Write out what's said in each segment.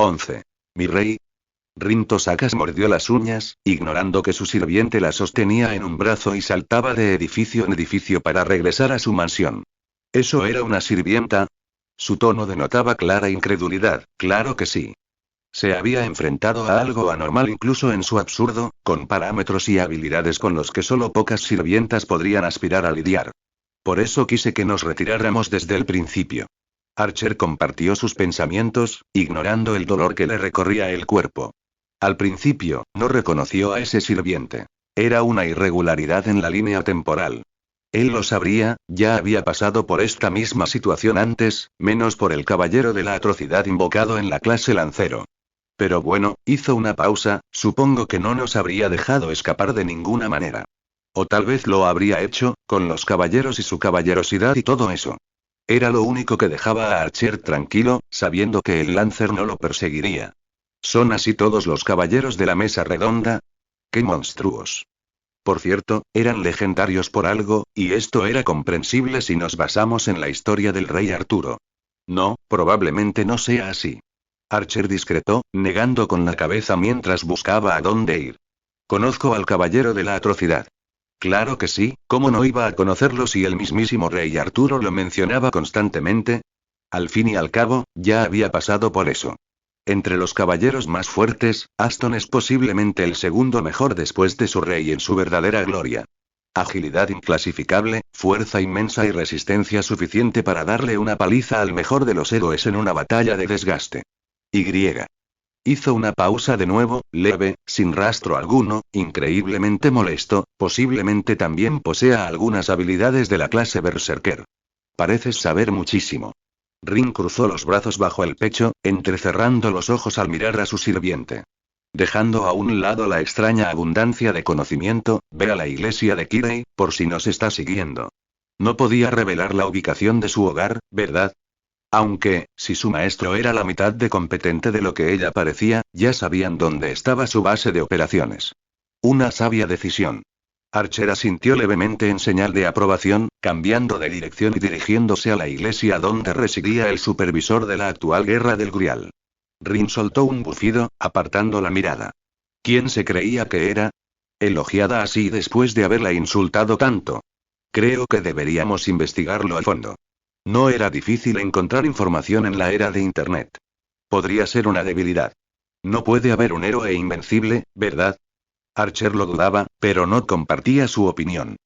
11. Mi rey. Rin Tosakas mordió las uñas, ignorando que su sirviente la sostenía en un brazo y saltaba de edificio en edificio para regresar a su mansión. ¿Eso era una sirvienta? Su tono denotaba clara incredulidad. Claro que sí. Se había enfrentado a algo anormal incluso en su absurdo, con parámetros y habilidades con los que solo pocas sirvientas podrían aspirar a lidiar. Por eso quise que nos retiráramos desde el principio. Archer compartió sus pensamientos, ignorando el dolor que le recorría el cuerpo. Al principio, no reconoció a ese sirviente. Era una irregularidad en la línea temporal. Él lo sabría, ya había pasado por esta misma situación antes, menos por el caballero de la atrocidad invocado en la clase lancero. Pero bueno, hizo una pausa, supongo que no nos habría dejado escapar de ninguna manera. O tal vez lo habría hecho, con los caballeros y su caballerosidad y todo eso. Era lo único que dejaba a Archer tranquilo, sabiendo que el Lancer no lo perseguiría. ¿Son así todos los caballeros de la mesa redonda? ¡Qué monstruos! Por cierto, eran legendarios por algo, y esto era comprensible si nos basamos en la historia del rey Arturo. No, probablemente no sea así. Archer discretó, negando con la cabeza mientras buscaba a dónde ir. Conozco al caballero de la atrocidad. Claro que sí, ¿cómo no iba a conocerlo si el mismísimo rey Arturo lo mencionaba constantemente? Al fin y al cabo, ya había pasado por eso. Entre los caballeros más fuertes, Aston es posiblemente el segundo mejor después de su rey en su verdadera gloria. Agilidad inclasificable, fuerza inmensa y resistencia suficiente para darle una paliza al mejor de los héroes en una batalla de desgaste. Y. Hizo una pausa de nuevo, leve, sin rastro alguno, increíblemente molesto, posiblemente también posea algunas habilidades de la clase berserker. Pareces saber muchísimo. Rin cruzó los brazos bajo el pecho, entrecerrando los ojos al mirar a su sirviente. Dejando a un lado la extraña abundancia de conocimiento, ve a la iglesia de Kirei, por si nos está siguiendo. No podía revelar la ubicación de su hogar, ¿verdad? Aunque, si su maestro era la mitad de competente de lo que ella parecía, ya sabían dónde estaba su base de operaciones. Una sabia decisión. Archer asintió levemente en señal de aprobación, cambiando de dirección y dirigiéndose a la iglesia donde residía el supervisor de la actual guerra del Grial. Rin soltó un bufido, apartando la mirada. ¿Quién se creía que era? Elogiada así después de haberla insultado tanto. Creo que deberíamos investigarlo a fondo. No era difícil encontrar información en la era de Internet. Podría ser una debilidad. No puede haber un héroe invencible, ¿verdad? Archer lo dudaba, pero no compartía su opinión.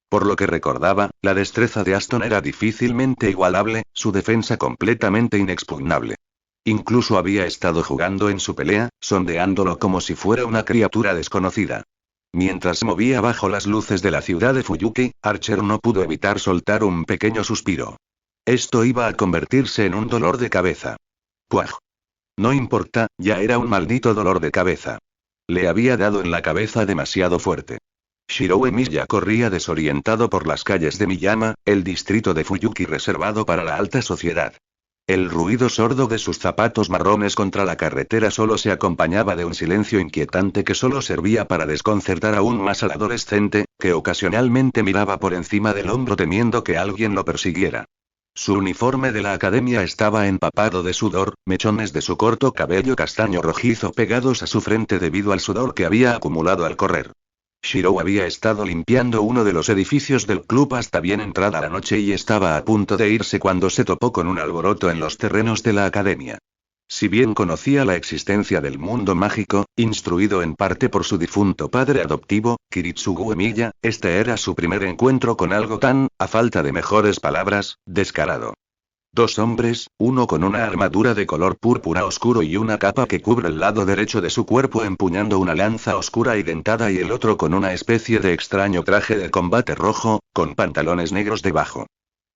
Por lo que recordaba, la destreza de Aston era difícilmente igualable, su defensa completamente inexpugnable. Incluso había estado jugando en su pelea, sondeándolo como si fuera una criatura desconocida. Mientras se movía bajo las luces de la ciudad de Fuyuki, Archer no pudo evitar soltar un pequeño suspiro. Esto iba a convertirse en un dolor de cabeza. ¡Puaj! No importa, ya era un maldito dolor de cabeza. Le había dado en la cabeza demasiado fuerte. Shirou Emiya corría desorientado por las calles de Miyama, el distrito de Fuyuki reservado para la alta sociedad. El ruido sordo de sus zapatos marrones contra la carretera solo se acompañaba de un silencio inquietante que solo servía para desconcertar aún más al adolescente, que ocasionalmente miraba por encima del hombro temiendo que alguien lo persiguiera. Su uniforme de la academia estaba empapado de sudor, mechones de su corto cabello castaño rojizo pegados a su frente debido al sudor que había acumulado al correr. Shirou había estado limpiando uno de los edificios del club hasta bien entrada la noche y estaba a punto de irse cuando se topó con un alboroto en los terrenos de la academia. Si bien conocía la existencia del mundo mágico, instruido en parte por su difunto padre adoptivo, Kiritsugu Emiya, este era su primer encuentro con algo tan, a falta de mejores palabras, descarado. Dos hombres, uno con una armadura de color púrpura oscuro y una capa que cubre el lado derecho de su cuerpo empuñando una lanza oscura y dentada y el otro con una especie de extraño traje de combate rojo, con pantalones negros debajo.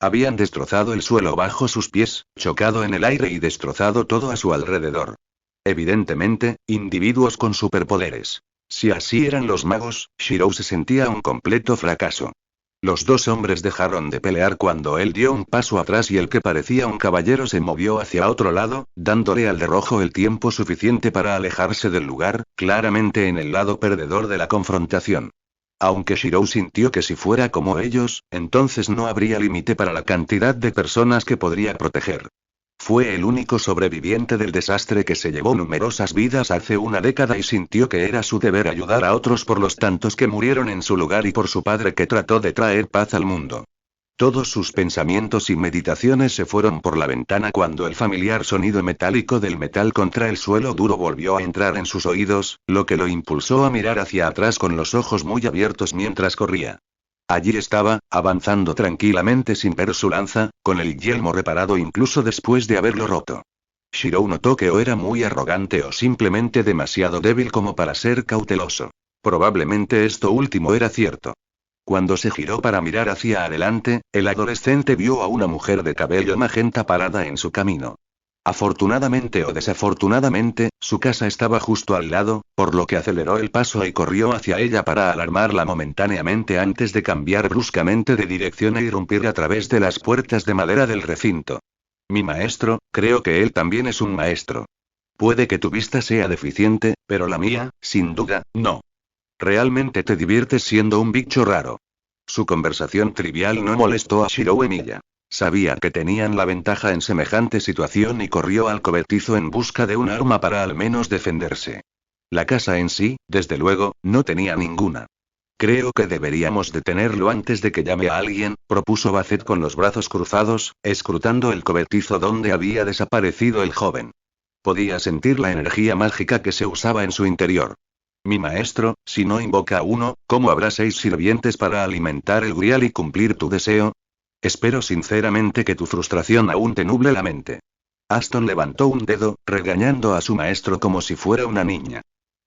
Habían destrozado el suelo bajo sus pies, chocado en el aire y destrozado todo a su alrededor. Evidentemente, individuos con superpoderes. Si así eran los magos, Shirou se sentía un completo fracaso. Los dos hombres dejaron de pelear cuando él dio un paso atrás y el que parecía un caballero se movió hacia otro lado, dándole al de rojo el tiempo suficiente para alejarse del lugar, claramente en el lado perdedor de la confrontación. Aunque Shirou sintió que si fuera como ellos, entonces no habría límite para la cantidad de personas que podría proteger. Fue el único sobreviviente del desastre que se llevó numerosas vidas hace una década y sintió que era su deber ayudar a otros por los tantos que murieron en su lugar y por su padre que trató de traer paz al mundo. Todos sus pensamientos y meditaciones se fueron por la ventana cuando el familiar sonido metálico del metal contra el suelo duro volvió a entrar en sus oídos, lo que lo impulsó a mirar hacia atrás con los ojos muy abiertos mientras corría. Allí estaba, avanzando tranquilamente sin ver su lanza, con el yelmo reparado incluso después de haberlo roto. Shirou notó que o era muy arrogante o simplemente demasiado débil como para ser cauteloso. Probablemente esto último era cierto. Cuando se giró para mirar hacia adelante, el adolescente vio a una mujer de cabello magenta parada en su camino. Afortunadamente o desafortunadamente, su casa estaba justo al lado, por lo que aceleró el paso y corrió hacia ella para alarmarla momentáneamente antes de cambiar bruscamente de dirección e irrumpir a través de las puertas de madera del recinto. Mi maestro, creo que él también es un maestro. Puede que tu vista sea deficiente, pero la mía, sin duda, no. Realmente te diviertes siendo un bicho raro. Su conversación trivial no molestó a Shirou Emiya. Sabía que tenían la ventaja en semejante situación y corrió al cobertizo en busca de un arma para al menos defenderse. La casa en sí, desde luego, no tenía ninguna. Creo que deberíamos detenerlo antes de que llame a alguien, propuso Basset con los brazos cruzados, escrutando el cobertizo donde había desaparecido el joven. Podía sentir la energía mágica que se usaba en su interior. Mi maestro, si no invoca a uno, ¿cómo habrá 6 sirvientes para alimentar el grial y cumplir tu deseo? Espero sinceramente que tu frustración aún te nuble la mente. Aston levantó un dedo, regañando a su maestro como si fuera una niña.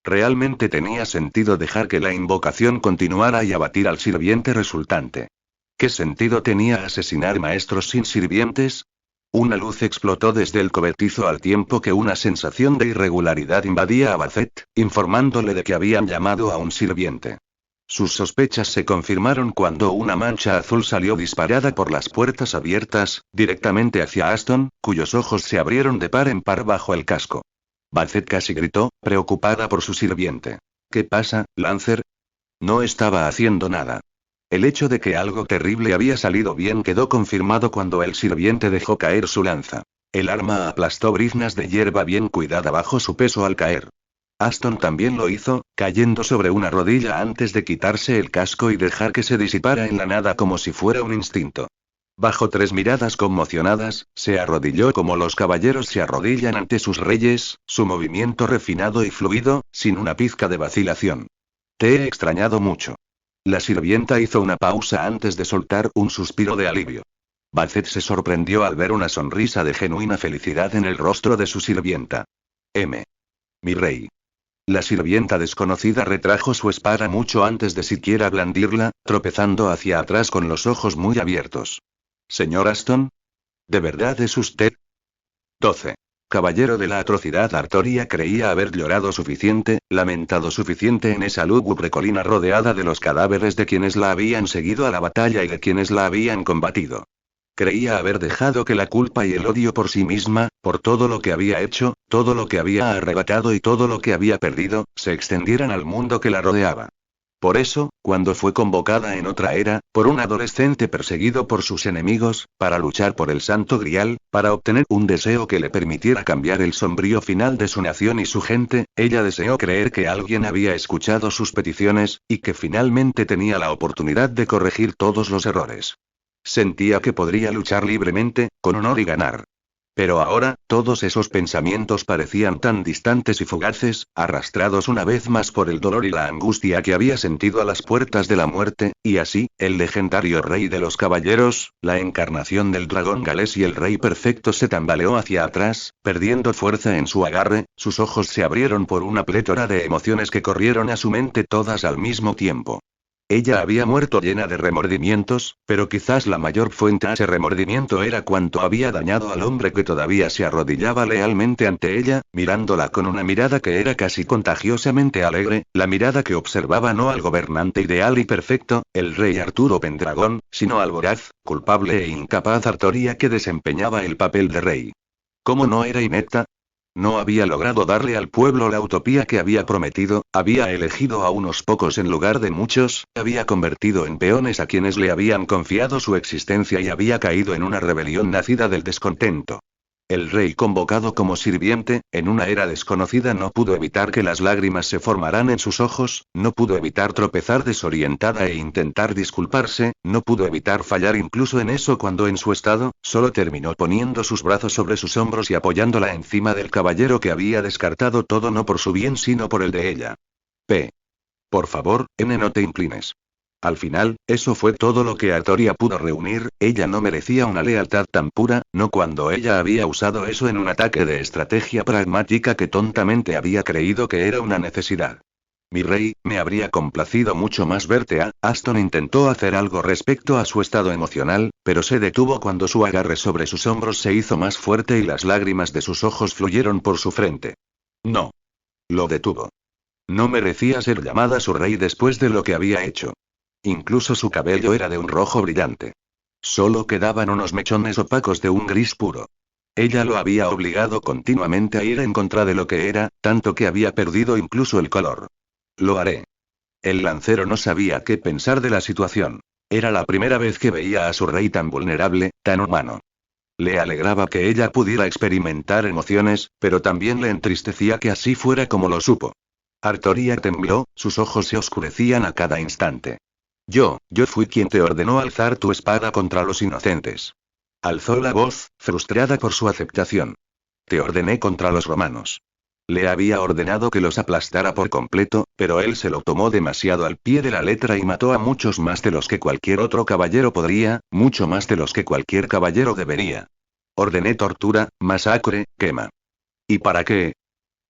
Realmente tenía sentido dejar que la invocación continuara y abatir al sirviente resultante. ¿Qué sentido tenía asesinar maestros sin sirvientes? Una luz explotó desde el cobertizo al tiempo que una sensación de irregularidad invadía a Basset, informándole de que habían llamado a un sirviente. Sus sospechas se confirmaron cuando una mancha azul salió disparada por las puertas abiertas, directamente hacia Aston, cuyos ojos se abrieron de par en par bajo el casco. Basset casi gritó, preocupada por su sirviente. ¿Qué pasa, Lancer? No estaba haciendo nada. El hecho de que algo terrible había salido bien quedó confirmado cuando el sirviente dejó caer su lanza. El arma aplastó briznas de hierba bien cuidada bajo su peso al caer. Aston también lo hizo, cayendo sobre una rodilla antes de quitarse el casco y dejar que se disipara en la nada como si fuera un instinto. Bajo 3 miradas conmocionadas, se arrodilló como los caballeros se arrodillan ante sus reyes, su movimiento refinado y fluido, sin una pizca de vacilación. Te he extrañado mucho. La sirvienta hizo una pausa antes de soltar un suspiro de alivio. Basset se sorprendió al ver una sonrisa de genuina felicidad en el rostro de su sirvienta. Mi rey. La sirvienta desconocida retrajo su espada mucho antes de siquiera blandirla, tropezando hacia atrás con los ojos muy abiertos. ¿Señor Aston? ¿De verdad es usted? 12. Caballero de la atrocidad. Artoria creía haber llorado suficiente, lamentado suficiente en esa lúgubre colina rodeada de los cadáveres de quienes la habían seguido a la batalla y de quienes la habían combatido. Creía haber dejado que la culpa y el odio por sí misma, por todo lo que había hecho, todo lo que había arrebatado y todo lo que había perdido, se extendieran al mundo que la rodeaba. Por eso, cuando fue convocada en otra era, por un adolescente perseguido por sus enemigos, para luchar por el Santo Grial, para obtener un deseo que le permitiera cambiar el sombrío final de su nación y su gente, ella deseó creer que alguien había escuchado sus peticiones, y que finalmente tenía la oportunidad de corregir todos los errores. Sentía que podría luchar libremente, con honor y ganar. Pero ahora, todos esos pensamientos parecían tan distantes y fugaces, arrastrados una vez más por el dolor y la angustia que había sentido a las puertas de la muerte, y así, el legendario rey de los caballeros, la encarnación del dragón galés y el rey perfecto se tambaleó hacia atrás, perdiendo fuerza en su agarre, sus ojos se abrieron por una plétora de emociones que corrieron a su mente todas al mismo tiempo. Ella había muerto llena de remordimientos, pero quizás la mayor fuente a ese remordimiento era cuánto había dañado al hombre que todavía se arrodillaba lealmente ante ella, mirándola con una mirada que era casi contagiosamente alegre, la mirada que observaba no al gobernante ideal y perfecto, el rey Arturo Pendragón, sino al voraz, culpable e incapaz Artoria que desempeñaba el papel de rey. ¿Cómo no era inepta? No había logrado darle al pueblo la utopía que había prometido, había elegido a unos pocos en lugar de muchos, había convertido en peones a quienes le habían confiado su existencia y había caído en una rebelión nacida del descontento. El rey convocado como sirviente, en una era desconocida no pudo evitar que las lágrimas se formaran en sus ojos, no pudo evitar tropezar desorientada e intentar disculparse, no pudo evitar fallar incluso en eso cuando en su estado, solo terminó poniendo sus brazos sobre sus hombros y apoyándola encima del caballero que había descartado todo no por su bien sino por el de ella. Por favor, no te inclines. Al final, eso fue todo lo que Artoria pudo reunir. Ella no merecía una lealtad tan pura, no cuando ella había usado eso en un ataque de estrategia pragmática que tontamente había creído que era una necesidad. Mi rey, me habría complacido mucho más verte a... Aston intentó hacer algo respecto a su estado emocional, pero se detuvo cuando su agarre sobre sus hombros se hizo más fuerte y las lágrimas de sus ojos fluyeron por su frente. No. Lo detuvo. No merecía ser llamada su rey después de lo que había hecho. Incluso su cabello era de un rojo brillante. Solo quedaban unos mechones opacos de un gris puro. Ella lo había obligado continuamente a ir en contra de lo que era, tanto que había perdido incluso el color. Lo haré. El lancero no sabía qué pensar de la situación. Era la primera vez que veía a su rey tan vulnerable, tan humano. Le alegraba que ella pudiera experimentar emociones, pero también le entristecía que así fuera como lo supo. Artoria tembló, sus ojos se oscurecían a cada instante. Yo fui quien te ordenó alzar tu espada contra los inocentes. Alzó la voz, frustrada por su aceptación. Te ordené contra los romanos. Le había ordenado que los aplastara por completo, pero él se lo tomó demasiado al pie de la letra y mató a muchos más de los que cualquier otro caballero podría, mucho más de los que cualquier caballero debería. Ordené tortura, masacre, quema. ¿Y para qué?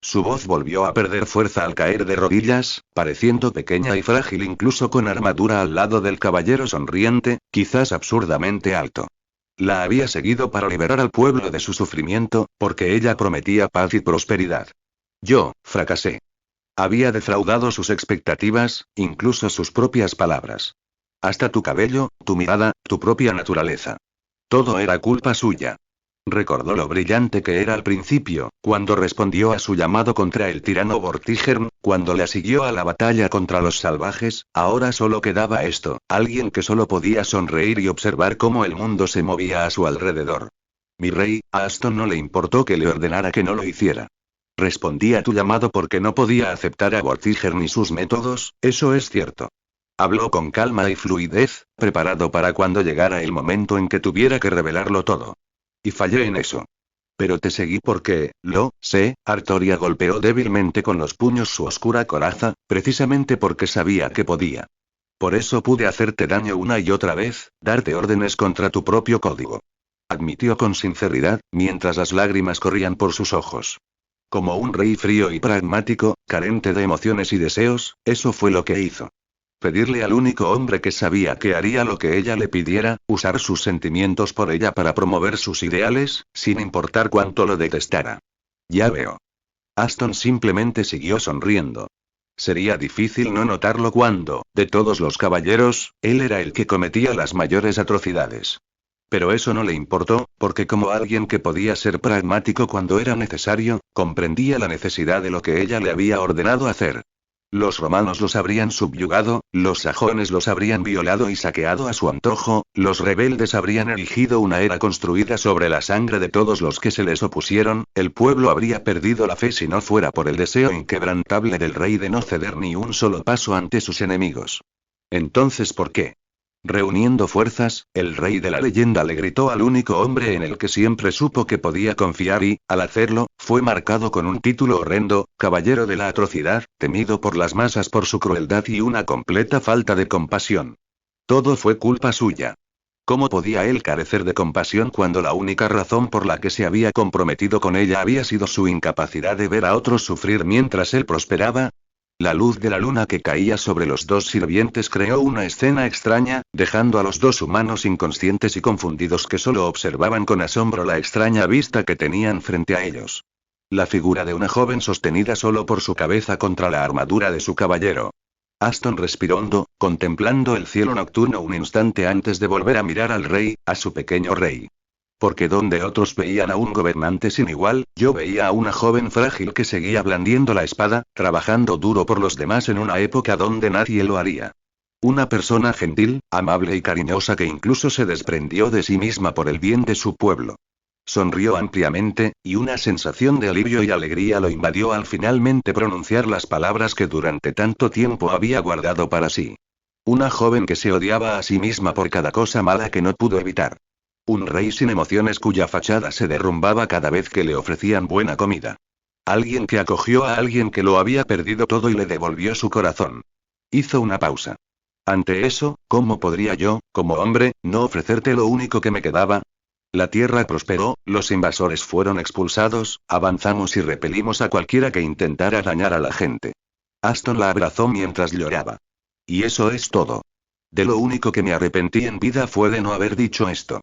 Su voz volvió a perder fuerza al caer de rodillas, pareciendo pequeña y frágil incluso con armadura al lado del caballero sonriente, quizás absurdamente alto. La había seguido para liberar al pueblo de su sufrimiento, porque ella prometía paz y prosperidad. Yo, fracasé. Había defraudado sus expectativas, incluso sus propias palabras. Hasta tu cabello, tu mirada, tu propia naturaleza. Todo era culpa suya. Recordó lo brillante que era al principio, cuando respondió a su llamado contra el tirano Vortigern, cuando le siguió a la batalla contra los salvajes. Ahora solo quedaba esto, alguien que solo podía sonreír y observar cómo el mundo se movía a su alrededor. Mi rey, a Aston no le importó que le ordenara que no lo hiciera. Respondí a tu llamado porque no podía aceptar a Vortigern ni sus métodos, eso es cierto. Habló con calma y fluidez, preparado para cuando llegara el momento en que tuviera que revelarlo todo. Y fallé en eso. Pero te seguí porque, lo sé, Artoria golpeó débilmente con los puños su oscura coraza, precisamente porque sabía que podía. Por eso pude hacerte daño una y otra vez, darte órdenes contra tu propio código. Admitió con sinceridad, mientras las lágrimas corrían por sus ojos. Como un rey frío y pragmático, carente de emociones y deseos, eso fue lo que hizo. Pedirle al único hombre que sabía que haría lo que ella le pidiera, usar sus sentimientos por ella para promover sus ideales, sin importar cuánto lo detestara. Ya veo. Aston simplemente siguió sonriendo. Sería difícil no notarlo cuando, de todos los caballeros, él era el que cometía las mayores atrocidades. Pero eso no le importó, porque como alguien que podía ser pragmático cuando era necesario, comprendía la necesidad de lo que ella le había ordenado hacer. Los romanos los habrían subyugado, los sajones los habrían violado y saqueado a su antojo, los rebeldes habrían erigido una era construida sobre la sangre de todos los que se les opusieron, el pueblo habría perdido la fe si no fuera por el deseo inquebrantable del rey de no ceder ni un solo paso ante sus enemigos. Entonces, ¿por qué? Reuniendo fuerzas, el rey de la leyenda le gritó al único hombre en el que siempre supo que podía confiar y, al hacerlo, fue marcado con un título horrendo, Caballero de la Atrocidad, temido por las masas por su crueldad y una completa falta de compasión. Todo fue culpa suya. ¿Cómo podía él carecer de compasión cuando la única razón por la que se había comprometido con ella había sido su incapacidad de ver a otros sufrir mientras él prosperaba? La luz de la luna que caía sobre los dos sirvientes creó una escena extraña, dejando a los dos humanos inconscientes y confundidos que solo observaban con asombro la extraña vista que tenían frente a ellos. La figura de una joven sostenida solo por su cabeza contra la armadura de su caballero. Aston respiró hondo, contemplando el cielo nocturno un instante antes de volver a mirar al rey, a su pequeño rey. Porque donde otros veían a un gobernante sin igual, yo veía a una joven frágil que seguía blandiendo la espada, trabajando duro por los demás en una época donde nadie lo haría. Una persona gentil, amable y cariñosa que incluso se desprendió de sí misma por el bien de su pueblo. Sonrió ampliamente, y una sensación de alivio y alegría lo invadió al finalmente pronunciar las palabras que durante tanto tiempo había guardado para sí. Una joven que se odiaba a sí misma por cada cosa mala que no pudo evitar. Un rey sin emociones cuya fachada se derrumbaba cada vez que le ofrecían buena comida. Alguien que acogió a alguien que lo había perdido todo y le devolvió su corazón. Hizo una pausa. Ante eso, ¿cómo podría yo, como hombre, no ofrecerte lo único que me quedaba? La tierra prosperó, los invasores fueron expulsados, avanzamos y repelimos a cualquiera que intentara dañar a la gente. Aston la abrazó mientras lloraba. Y eso es todo. De lo único que me arrepentí en vida fue de no haber dicho esto.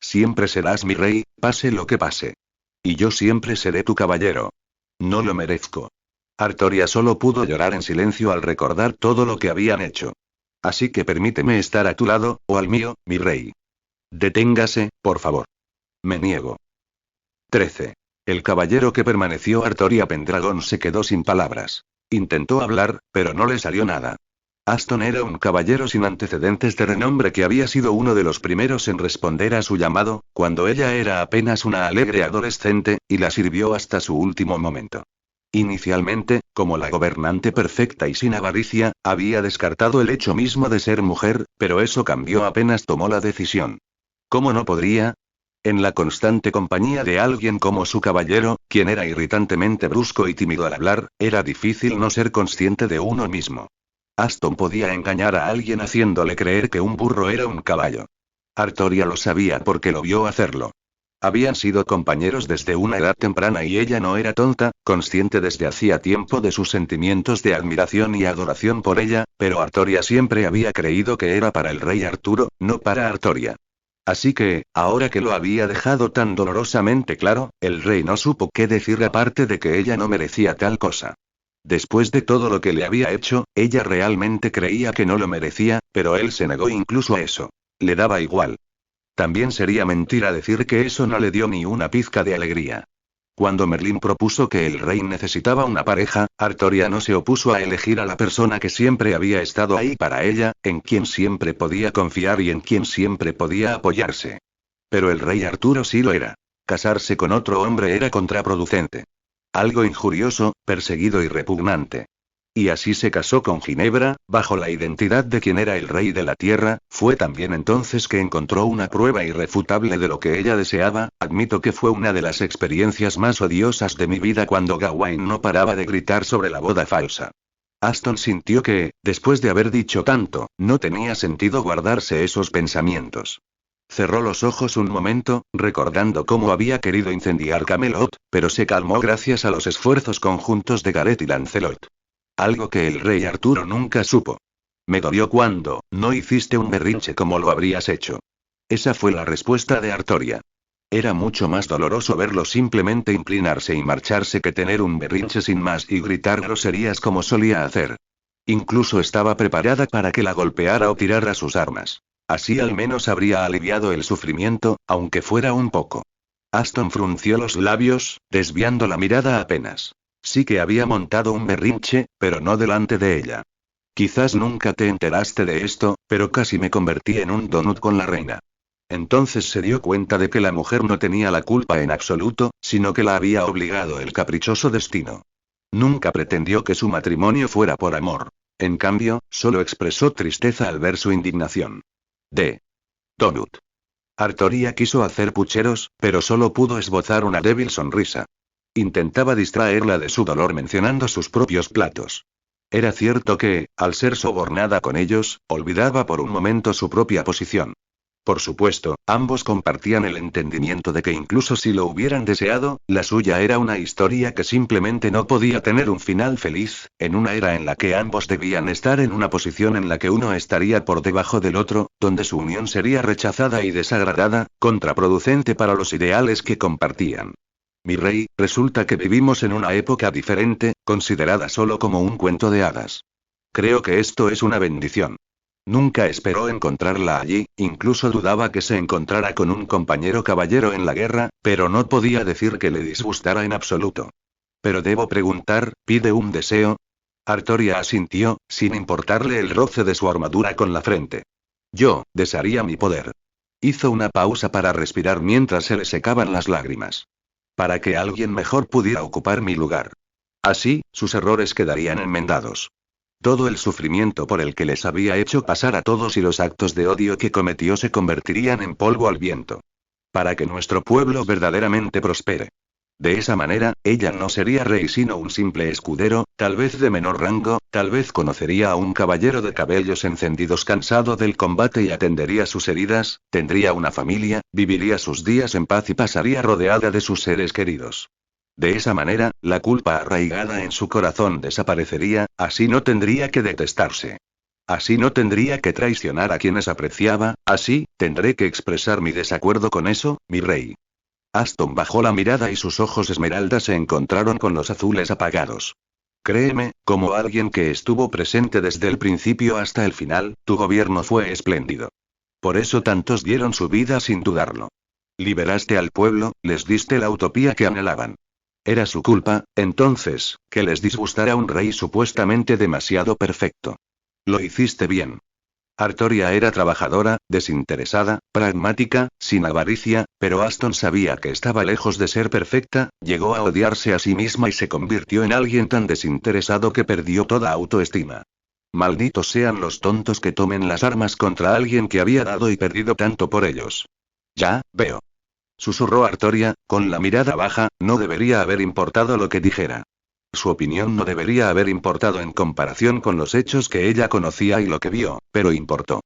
Siempre serás mi rey, pase lo que pase. Y yo siempre seré tu caballero. No lo merezco. Artoria solo pudo llorar en silencio al recordar todo lo que habían hecho. Así que permíteme estar a tu lado, o al mío, mi rey. Deténgase, por favor. Me niego. 13. El caballero que permaneció Artoria Pendragon se quedó sin palabras. Intentó hablar, pero no le salió nada. Aston era un caballero sin antecedentes de renombre que había sido uno de los primeros en responder a su llamado, cuando ella era apenas una alegre adolescente, y la sirvió hasta su último momento. Inicialmente, como la gobernante perfecta y sin avaricia, había descartado el hecho mismo de ser mujer, pero eso cambió apenas tomó la decisión. ¿Cómo no podría? En la constante compañía de alguien como su caballero, quien era irritantemente brusco y tímido al hablar, era difícil no ser consciente de uno mismo. Aston podía engañar a alguien haciéndole creer que un burro era un caballo. Artoria lo sabía porque lo vio hacerlo. Habían sido compañeros desde una edad temprana y ella no era tonta, consciente desde hacía tiempo de sus sentimientos de admiración y adoración por ella, pero Artoria siempre había creído que era para el rey Arturo, no para Artoria. Así que, ahora que lo había dejado tan dolorosamente claro, el rey no supo qué decir aparte de que ella no merecía tal cosa. Después de todo lo que le había hecho, ella realmente creía que no lo merecía, pero él se negó incluso a eso. Le daba igual. También sería mentira decir que eso no le dio ni una pizca de alegría. Cuando Merlín propuso que el rey necesitaba una pareja, Artoria no se opuso a elegir a la persona que siempre había estado ahí para ella, en quien siempre podía confiar y en quien siempre podía apoyarse. Pero el rey Arturo sí lo era. Casarse con otro hombre era contraproducente. Algo injurioso, perseguido y repugnante. Y así se casó con Ginebra, bajo la identidad de quien era el rey de la tierra. Fue también entonces que encontró una prueba irrefutable de lo que ella deseaba. Admito que fue una de las experiencias más odiosas de mi vida cuando Gawain no paraba de gritar sobre la boda falsa. Aston sintió que, después de haber dicho tanto, no tenía sentido guardarse esos pensamientos. Cerró los ojos un momento, recordando cómo había querido incendiar Camelot, pero se calmó gracias a los esfuerzos conjuntos de Gareth y Lancelot. Algo que el rey Arturo nunca supo. Me dolió cuando no hiciste un berrinche como lo habrías hecho. Esa fue la respuesta de Artoria. Era mucho más doloroso verlo simplemente inclinarse y marcharse que tener un berrinche sin más y gritar groserías como solía hacer. Incluso estaba preparada para que la golpeara o tirara sus armas. Así al menos habría aliviado el sufrimiento, aunque fuera un poco. Aston frunció los labios, desviando la mirada apenas. Sí que había montado un berrinche, pero no delante de ella. Quizás nunca te enteraste de esto, pero casi me convertí en un donut con la reina. Entonces se dio cuenta de que la mujer no tenía la culpa en absoluto, sino que la había obligado el caprichoso destino. Nunca pretendió que su matrimonio fuera por amor. En cambio, solo expresó tristeza al ver su indignación. Donut. Artoria quiso hacer pucheros, pero solo pudo esbozar una débil sonrisa. Intentaba distraerla de su dolor mencionando sus propios platos. Era cierto que, al ser sobornada con ellos, olvidaba por un momento su propia posición. Por supuesto, ambos compartían el entendimiento de que incluso si lo hubieran deseado, la suya era una historia que simplemente no podía tener un final feliz, en una era en la que ambos debían estar en una posición en la que uno estaría por debajo del otro, donde su unión sería rechazada y desagradada, contraproducente para los ideales que compartían. Mi rey, resulta que vivimos en una época diferente, considerada solo como un cuento de hadas. Creo que esto es una bendición. Nunca esperó encontrarla allí, incluso dudaba que se encontrara con un compañero caballero en la guerra, pero no podía decir que le disgustara en absoluto. Pero debo preguntar, ¿pide un deseo? Artoria asintió, sin importarle el roce de su armadura con la frente. Yo, desearía mi poder. Hizo una pausa para respirar mientras se le secaban las lágrimas. Para que alguien mejor pudiera ocupar mi lugar. Así, sus errores quedarían enmendados. Todo el sufrimiento por el que les había hecho pasar a todos y los actos de odio que cometió se convertirían en polvo al viento. Para que nuestro pueblo verdaderamente prospere. De esa manera, ella no sería rey sino un simple escudero, tal vez de menor rango, tal vez conocería a un caballero de cabellos encendidos cansado del combate y atendería sus heridas, tendría una familia, viviría sus días en paz y pasaría rodeada de sus seres queridos. De esa manera, la culpa arraigada en su corazón desaparecería, así no tendría que detestarse. Así no tendría que traicionar a quienes apreciaba, así, tendré que expresar mi desacuerdo con eso, mi rey. Aston bajó la mirada y sus ojos esmeralda se encontraron con los azules apagados. Créeme, como alguien que estuvo presente desde el principio hasta el final, tu gobierno fue espléndido. Por eso tantos dieron su vida sin dudarlo. Liberaste al pueblo, les diste la utopía que anhelaban. Era su culpa, entonces, que les disgustara un rey supuestamente demasiado perfecto. Lo hiciste bien. Artoria era trabajadora, desinteresada, pragmática, sin avaricia, pero Aston sabía que estaba lejos de ser perfecta, llegó a odiarse a sí misma y se convirtió en alguien tan desinteresado que perdió toda autoestima. Malditos sean los tontos que tomen las armas contra alguien que había dado y perdido tanto por ellos. Ya, veo. Susurró Artoria, con la mirada baja, no debería haber importado lo que dijera. Su opinión no debería haber importado en comparación con los hechos que ella conocía y lo que vio, pero importó.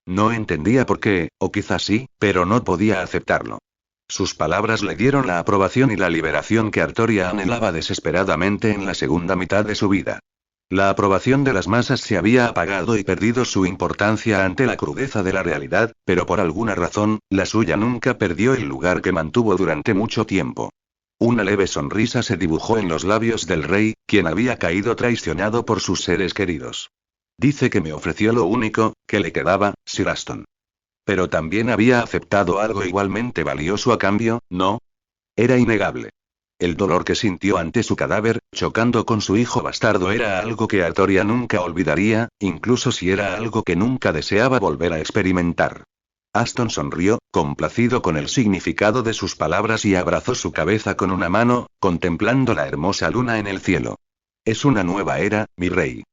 No entendía por qué, o quizás sí, pero no podía aceptarlo. Sus palabras le dieron la aprobación y la liberación que Artoria anhelaba desesperadamente en la segunda mitad de su vida. La aprobación de las masas se había apagado y perdido su importancia ante la crudeza de la realidad, pero por alguna razón, la suya nunca perdió el lugar que mantuvo durante mucho tiempo. Una leve sonrisa se dibujó en los labios del rey, quien había caído traicionado por sus seres queridos. Dice que me ofreció lo único que le quedaba, Sir Aston. Pero también había aceptado algo igualmente valioso a cambio, ¿no? Era innegable. El dolor que sintió ante su cadáver, chocando con su hijo bastardo, era algo que Artoria nunca olvidaría, incluso si era algo que nunca deseaba volver a experimentar. Aston sonrió, complacido con el significado de sus palabras y abrazó su cabeza con una mano, contemplando la hermosa luna en el cielo. Es una nueva era, mi rey.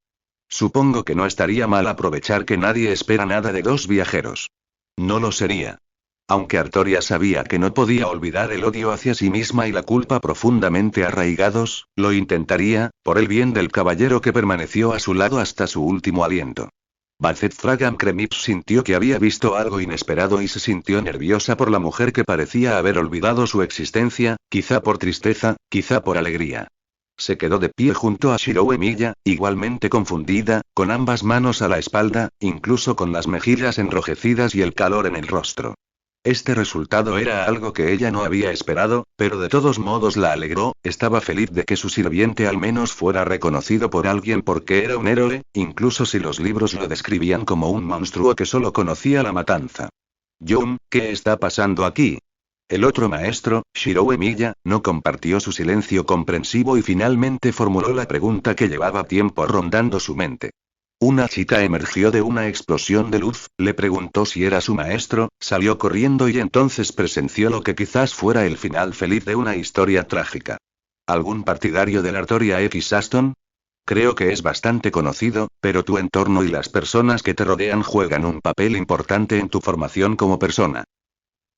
Supongo que no estaría mal aprovechar que nadie espera nada de dos viajeros. No lo sería. Aunque Artoria sabía que no podía olvidar el odio hacia sí misma y la culpa profundamente arraigados, lo intentaría, por el bien del caballero que permaneció a su lado hasta su último aliento. Bazet Fragam Kremip sintió que había visto algo inesperado y se sintió nerviosa por la mujer que parecía haber olvidado su existencia, quizá por tristeza, quizá por alegría. Se quedó de pie junto a Shirou Emilia, igualmente confundida, con ambas manos a la espalda, incluso con las mejillas enrojecidas y el calor en el rostro. Este resultado era algo que ella no había esperado, pero de todos modos la alegró, estaba feliz de que su sirviente al menos fuera reconocido por alguien porque era un héroe, incluso si los libros lo describían como un monstruo que solo conocía la matanza. Yum, ¿qué está pasando aquí? El otro maestro, Shirou Emilia, no compartió su silencio comprensivo y finalmente formuló la pregunta que llevaba tiempo rondando su mente. Una chica emergió de una explosión de luz, le preguntó si era su maestro, salió corriendo y entonces presenció lo que quizás fuera el final feliz de una historia trágica. ¿Algún partidario de la Artoria X Aston? Creo que es bastante conocido, pero tu entorno y las personas que te rodean juegan un papel importante en tu formación como persona.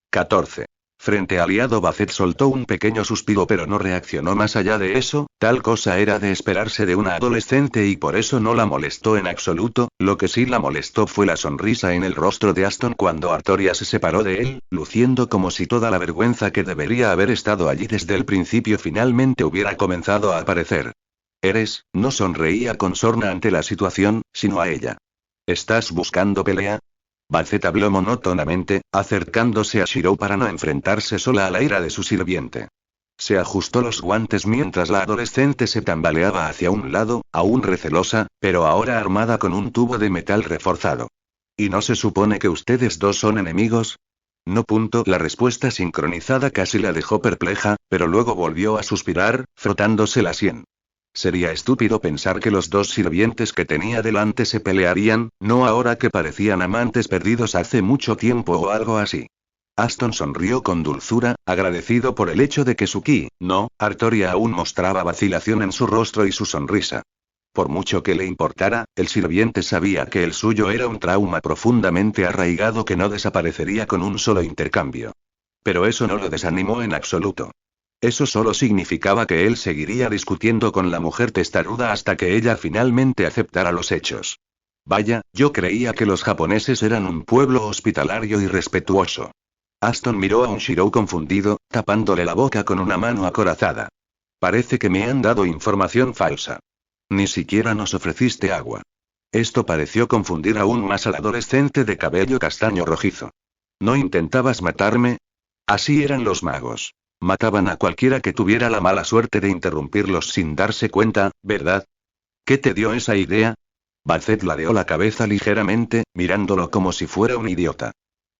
14. Frente al aliado Bazet soltó un pequeño suspiro pero no reaccionó más allá de eso, tal cosa era de esperarse de una adolescente y por eso no la molestó en absoluto, lo que sí la molestó fue la sonrisa en el rostro de Aston cuando Artoria se separó de él, luciendo como si toda la vergüenza que debería haber estado allí desde el principio finalmente hubiera comenzado a aparecer. No sonreía con sorna ante la situación, sino a ella. ¿Estás buscando pelea? Bazet habló monótonamente, acercándose a Shirou para no enfrentarse sola a la ira de su sirviente. Se ajustó los guantes mientras la adolescente se tambaleaba hacia un lado, aún recelosa, pero ahora armada con un tubo de metal reforzado. ¿Y no se supone que ustedes dos son enemigos? No. La respuesta sincronizada casi la dejó perpleja, pero luego volvió a suspirar, frotándose la sien. Sería estúpido pensar que los dos sirvientes que tenía delante se pelearían, no ahora que parecían amantes perdidos hace mucho tiempo o algo así. Aston sonrió con dulzura, agradecido por el hecho de que su ki, no, Artoria aún mostraba vacilación en su rostro y su sonrisa. Por mucho que le importara, el sirviente sabía que el suyo era un trauma profundamente arraigado que no desaparecería con un solo intercambio. Pero eso no lo desanimó en absoluto. Eso solo significaba que él seguiría discutiendo con la mujer testaruda hasta que ella finalmente aceptara los hechos. Vaya, yo creía que los japoneses eran un pueblo hospitalario y respetuoso. Aston miró a un Shirou confundido, tapándole la boca con una mano acorazada. Parece que me han dado información falsa. Ni siquiera nos ofreciste agua. Esto pareció confundir aún más al adolescente de cabello castaño rojizo. ¿No intentabas matarme? Así eran los magos. Mataban a cualquiera que tuviera la mala suerte de interrumpirlos sin darse cuenta, ¿verdad? ¿Qué te dio esa idea? Basset ladeó la cabeza ligeramente, mirándolo como si fuera un idiota.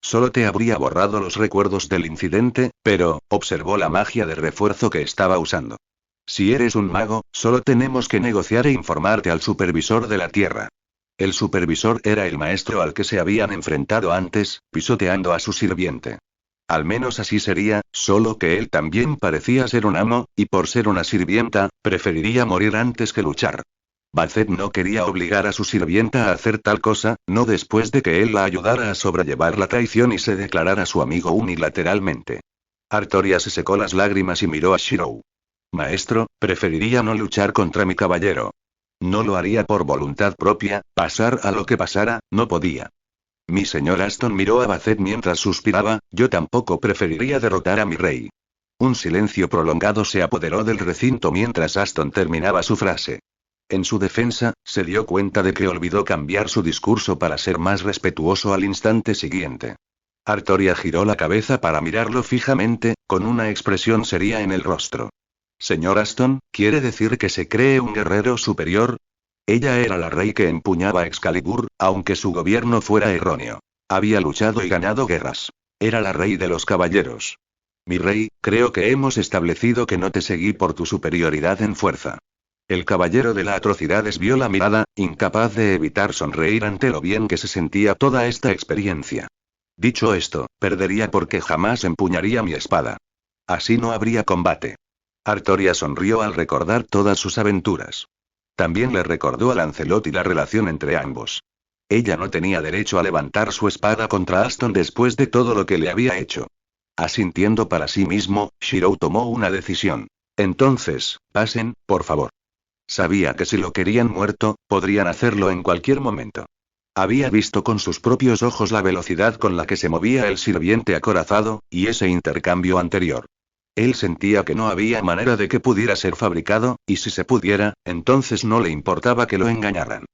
Solo te habría borrado los recuerdos del incidente, pero, observó la magia de refuerzo que estaba usando. Si eres un mago, solo tenemos que negociar e informarte al supervisor de la Tierra. El supervisor era el maestro al que se habían enfrentado antes, pisoteando a su sirviente. Al menos así sería, solo que él también parecía ser un amo, y por ser una sirvienta, preferiría morir antes que luchar. Basset no quería obligar a su sirvienta a hacer tal cosa, no después de que él la ayudara a sobrellevar la traición y se declarara su amigo unilateralmente. Artoria se secó las lágrimas y miró a Shirou. Maestro, preferiría no luchar contra mi caballero. No lo haría por voluntad propia, pasar a lo que pasara, no podía. Mi señor Aston miró a Basset mientras suspiraba, yo tampoco preferiría derrotar a mi rey. Un silencio prolongado se apoderó del recinto mientras Aston terminaba su frase. En su defensa, se dio cuenta de que olvidó cambiar su discurso para ser más respetuoso al instante siguiente. Artoria giró la cabeza para mirarlo fijamente, con una expresión seria en el rostro. Señor Aston, ¿quiere decir que se cree un guerrero superior? Ella era la rey que empuñaba Excalibur, aunque su gobierno fuera erróneo. Había luchado y ganado guerras. Era la rey de los caballeros. Mi rey, creo que hemos establecido que no te seguí por tu superioridad en fuerza. El caballero de la atrocidad desvió la mirada, incapaz de evitar sonreír ante lo bien que se sentía toda esta experiencia. Dicho esto, perdería porque jamás empuñaría mi espada. Así no habría combate. Artoria sonrió al recordar todas sus aventuras. También le recordó a Lancelot y la relación entre ambos. Ella no tenía derecho a levantar su espada contra Aston después de todo lo que le había hecho. Asintiendo para sí mismo, Shirou tomó una decisión. Entonces, pasen, por favor. Sabía que si lo querían muerto, podrían hacerlo en cualquier momento. Había visto con sus propios ojos la velocidad con la que se movía el sirviente acorazado, y ese intercambio anterior. Él sentía que no había manera de que pudiera ser fabricado, y si se pudiera, entonces no le importaba que lo engañaran.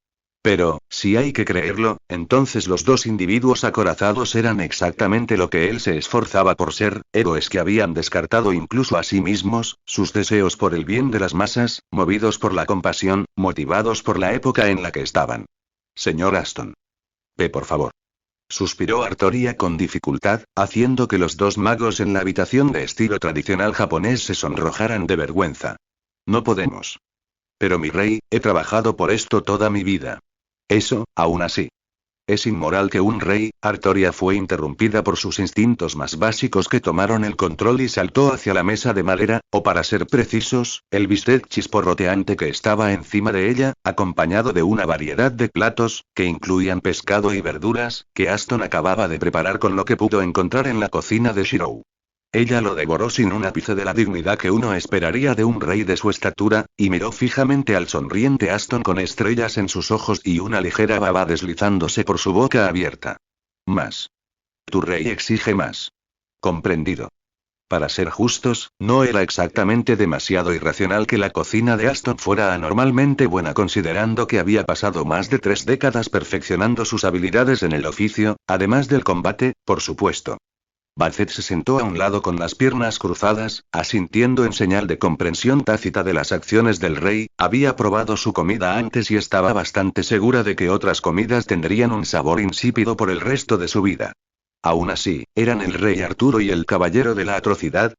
Pero, si hay que creerlo, entonces los dos individuos acorazados eran exactamente lo que él se esforzaba por ser, héroes que habían descartado incluso a sí mismos, sus deseos por el bien de las masas, movidos por la compasión, motivados por la época en la que estaban. Señor Aston. Ve por favor. Suspiró Artoria con dificultad, haciendo que los dos magos en la habitación de estilo tradicional japonés se sonrojaran de vergüenza. No podemos. Pero mi rey, he trabajado por esto toda mi vida. Eso, aún así. Es inmoral que un rey. Artoria fue interrumpida por sus instintos más básicos que tomaron el control y saltó hacia la mesa de madera, o para ser precisos, el bistec chisporroteante que estaba encima de ella, acompañado de una variedad de platos, que incluían pescado y verduras, que Aston acababa de preparar con lo que pudo encontrar en la cocina de Shirou. Ella lo devoró sin un ápice de la dignidad que uno esperaría de un rey de su estatura, y miró fijamente al sonriente Aston con estrellas en sus ojos y una ligera baba deslizándose por su boca abierta. Más. Tu rey exige más. Comprendido. Para ser justos, no era exactamente demasiado irracional que la cocina de Aston fuera anormalmente buena considerando que había pasado más de 3 décadas perfeccionando sus habilidades en el oficio, además del combate, por supuesto. Basset se sentó a un lado con las piernas cruzadas, asintiendo en señal de comprensión tácita de las acciones del rey, había probado su comida antes y estaba bastante segura de que otras comidas tendrían un sabor insípido por el resto de su vida. Aún así, ¿eran el rey Arturo y el caballero de la atrocidad?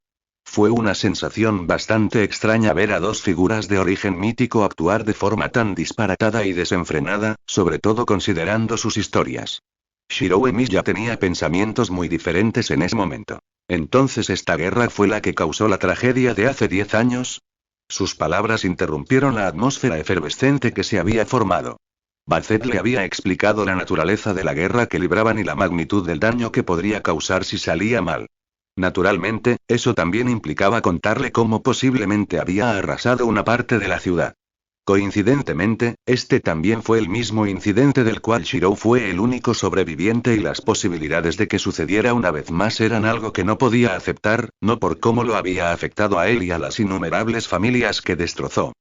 Fue una sensación bastante extraña ver a dos figuras de origen mítico actuar de forma tan disparatada y desenfrenada, sobre todo considerando sus historias. Shirou Emiya tenía pensamientos muy diferentes en ese momento. ¿Entonces esta guerra fue la que causó la tragedia de hace 10 años? Sus palabras interrumpieron la atmósfera efervescente que se había formado. Bacet le había explicado la naturaleza de la guerra que libraban y la magnitud del daño que podría causar si salía mal. Naturalmente, eso también implicaba contarle cómo posiblemente había arrasado una parte de la ciudad. Coincidentemente, este también fue el mismo incidente del cual Shirou fue el único sobreviviente y las posibilidades de que sucediera una vez más eran algo que no podía aceptar, no por cómo lo había afectado a él y a las innumerables familias que destrozó.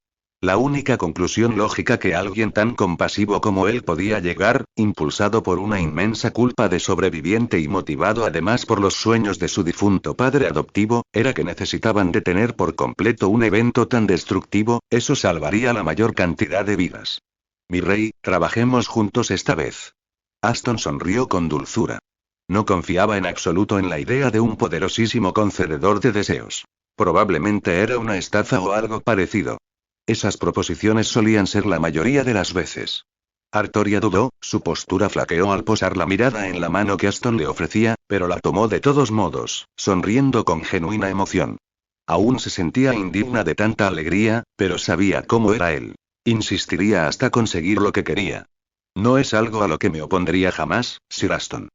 La única conclusión lógica que alguien tan compasivo como él podía llegar, impulsado por una inmensa culpa de sobreviviente y motivado además por los sueños de su difunto padre adoptivo, era que necesitaban detener por completo un evento tan destructivo, eso salvaría la mayor cantidad de vidas. Mi rey, trabajemos juntos esta vez. Aston sonrió con dulzura. No confiaba en absoluto en la idea de un poderosísimo concededor de deseos. Probablemente era una estafa o algo parecido. Esas proposiciones solían ser la mayoría de las veces. Artoria dudó, su postura flaqueó al posar la mirada en la mano que Aston le ofrecía, pero la tomó de todos modos, sonriendo con genuina emoción. Aún se sentía indigna de tanta alegría, pero sabía cómo era él. Insistiría hasta conseguir lo que quería. No es algo a lo que me opondría jamás, Sir Aston.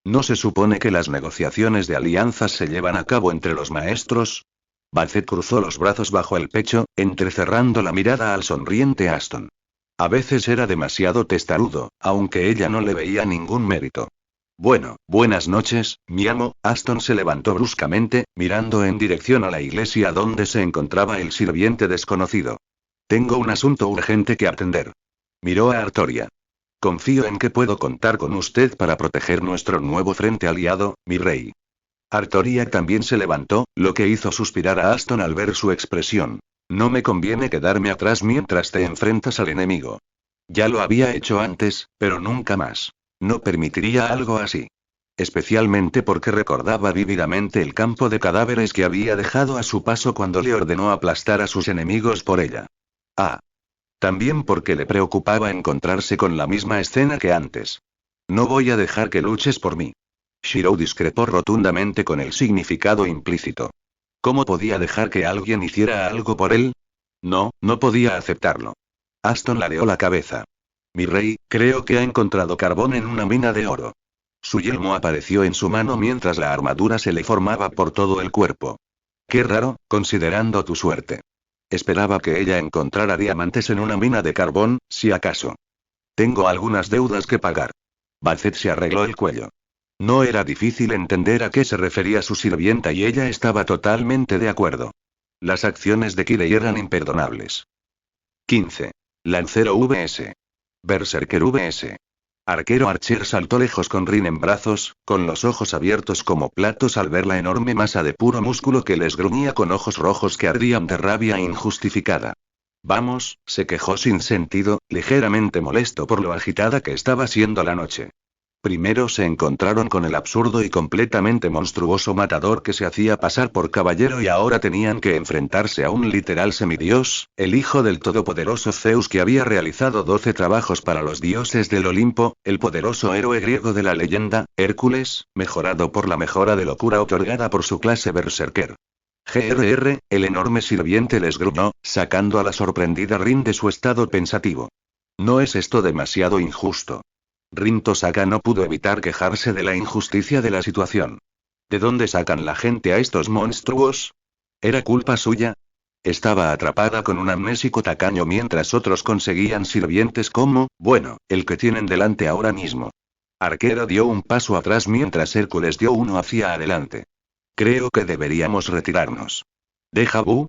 ¿No se supone que las negociaciones de alianzas se llevan a cabo entre los maestros? Bacet cruzó los brazos bajo el pecho, entrecerrando la mirada al sonriente Aston. A veces era demasiado testarudo, aunque ella no le veía ningún mérito. Bueno, buenas noches, mi amo. Aston se levantó bruscamente, mirando en dirección a la iglesia donde se encontraba el sirviente desconocido. Tengo un asunto urgente que atender. Miró a Artoria. Confío en que puedo contar con usted para proteger nuestro nuevo frente aliado, mi rey. Artoria también se levantó, lo que hizo suspirar a Aston al ver su expresión. No me conviene quedarme atrás mientras te enfrentas al enemigo. Ya lo había hecho antes, pero nunca más. No permitiría algo así. Especialmente porque recordaba vívidamente el campo de cadáveres que había dejado a su paso cuando le ordenó aplastar a sus enemigos por ella. Ah. También porque le preocupaba encontrarse con la misma escena que antes. No voy a dejar que luches por mí. Shirou discrepó rotundamente con el significado implícito. ¿Cómo podía dejar que alguien hiciera algo por él? No, no podía aceptarlo. Aston ladeó la cabeza. Mi rey, creo que ha encontrado carbón en una mina de oro. Su yelmo apareció en su mano mientras la armadura se le formaba por todo el cuerpo. Qué raro, considerando tu suerte. Esperaba que ella encontrara diamantes en una mina de carbón, si acaso. Tengo algunas deudas que pagar. Bacet se arregló el cuello. No era difícil entender a qué se refería su sirvienta y ella estaba totalmente de acuerdo. Las acciones de Kirei eran imperdonables. 15. Lancero vs. Berserker vs. Arquero Archer saltó lejos con Rin en brazos, con los ojos abiertos como platos al ver la enorme masa de puro músculo que les gruñía con ojos rojos que ardían de rabia injustificada. Vamos, se quejó sin sentido, ligeramente molesto por lo agitada que estaba siendo la noche. Primero se encontraron con el absurdo y completamente monstruoso matador que se hacía pasar por caballero y ahora tenían que enfrentarse a un literal semidios, el hijo del todopoderoso Zeus que había realizado 12 trabajos para los dioses del Olimpo, el poderoso héroe griego de la leyenda, Hércules, mejorado por la mejora de locura otorgada por su clase berserker. GRR, el enorme sirviente les gruñó, sacando a la sorprendida Rin de su estado pensativo. ¿No es esto demasiado injusto? Rin Tosaka no pudo evitar quejarse de la injusticia de la situación. ¿De dónde sacan la gente a estos monstruos? ¿Era culpa suya? Estaba atrapada con un amnésico tacaño mientras otros conseguían sirvientes como, bueno, el que tienen delante ahora mismo. Arquero dio un paso atrás mientras Hércules dio uno hacia adelante. Creo que deberíamos retirarnos. ¿Deja vu?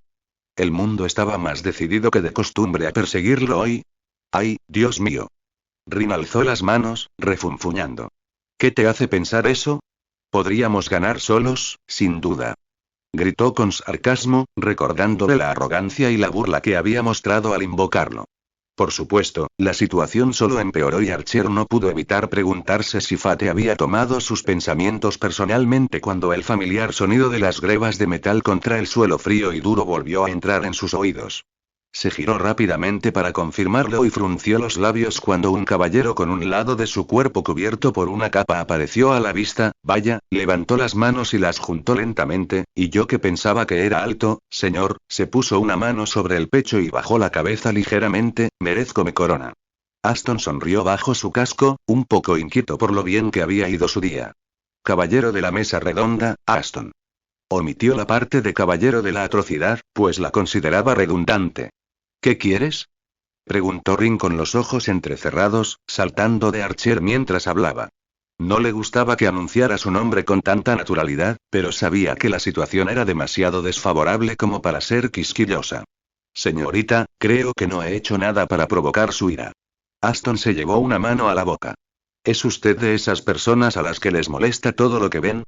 El mundo estaba más decidido que de costumbre a perseguirlo hoy. ¡Ay, Dios mío! Rin alzó las manos, refunfuñando. ¿Qué te hace pensar eso? Podríamos ganar solos, sin duda. Gritó con sarcasmo, recordándole la arrogancia y la burla que había mostrado al invocarlo. Por supuesto, la situación solo empeoró y Archer no pudo evitar preguntarse si Fate había tomado sus pensamientos personalmente cuando el familiar sonido de las grebas de metal contra el suelo frío y duro volvió a entrar en sus oídos. Se giró rápidamente para confirmarlo y frunció los labios cuando un caballero con un lado de su cuerpo cubierto por una capa apareció a la vista. Vaya, levantó las manos y las juntó lentamente, y yo que pensaba que era alto, señor, se puso una mano sobre el pecho y bajó la cabeza ligeramente, merezco mi corona. Aston sonrió bajo su casco, un poco inquieto por lo bien que había ido su día. Caballero de la mesa redonda, Aston. Omitió la parte de caballero de la atrocidad, pues la consideraba redundante. ¿Qué quieres? Preguntó Rin con los ojos entrecerrados, saltando de Archer mientras hablaba. No le gustaba que anunciara su nombre con tanta naturalidad, pero sabía que la situación era demasiado desfavorable como para ser quisquillosa. Señorita, creo que no he hecho nada para provocar su ira. Aston se llevó una mano a la boca. ¿Es usted de esas personas a las que les molesta todo lo que ven?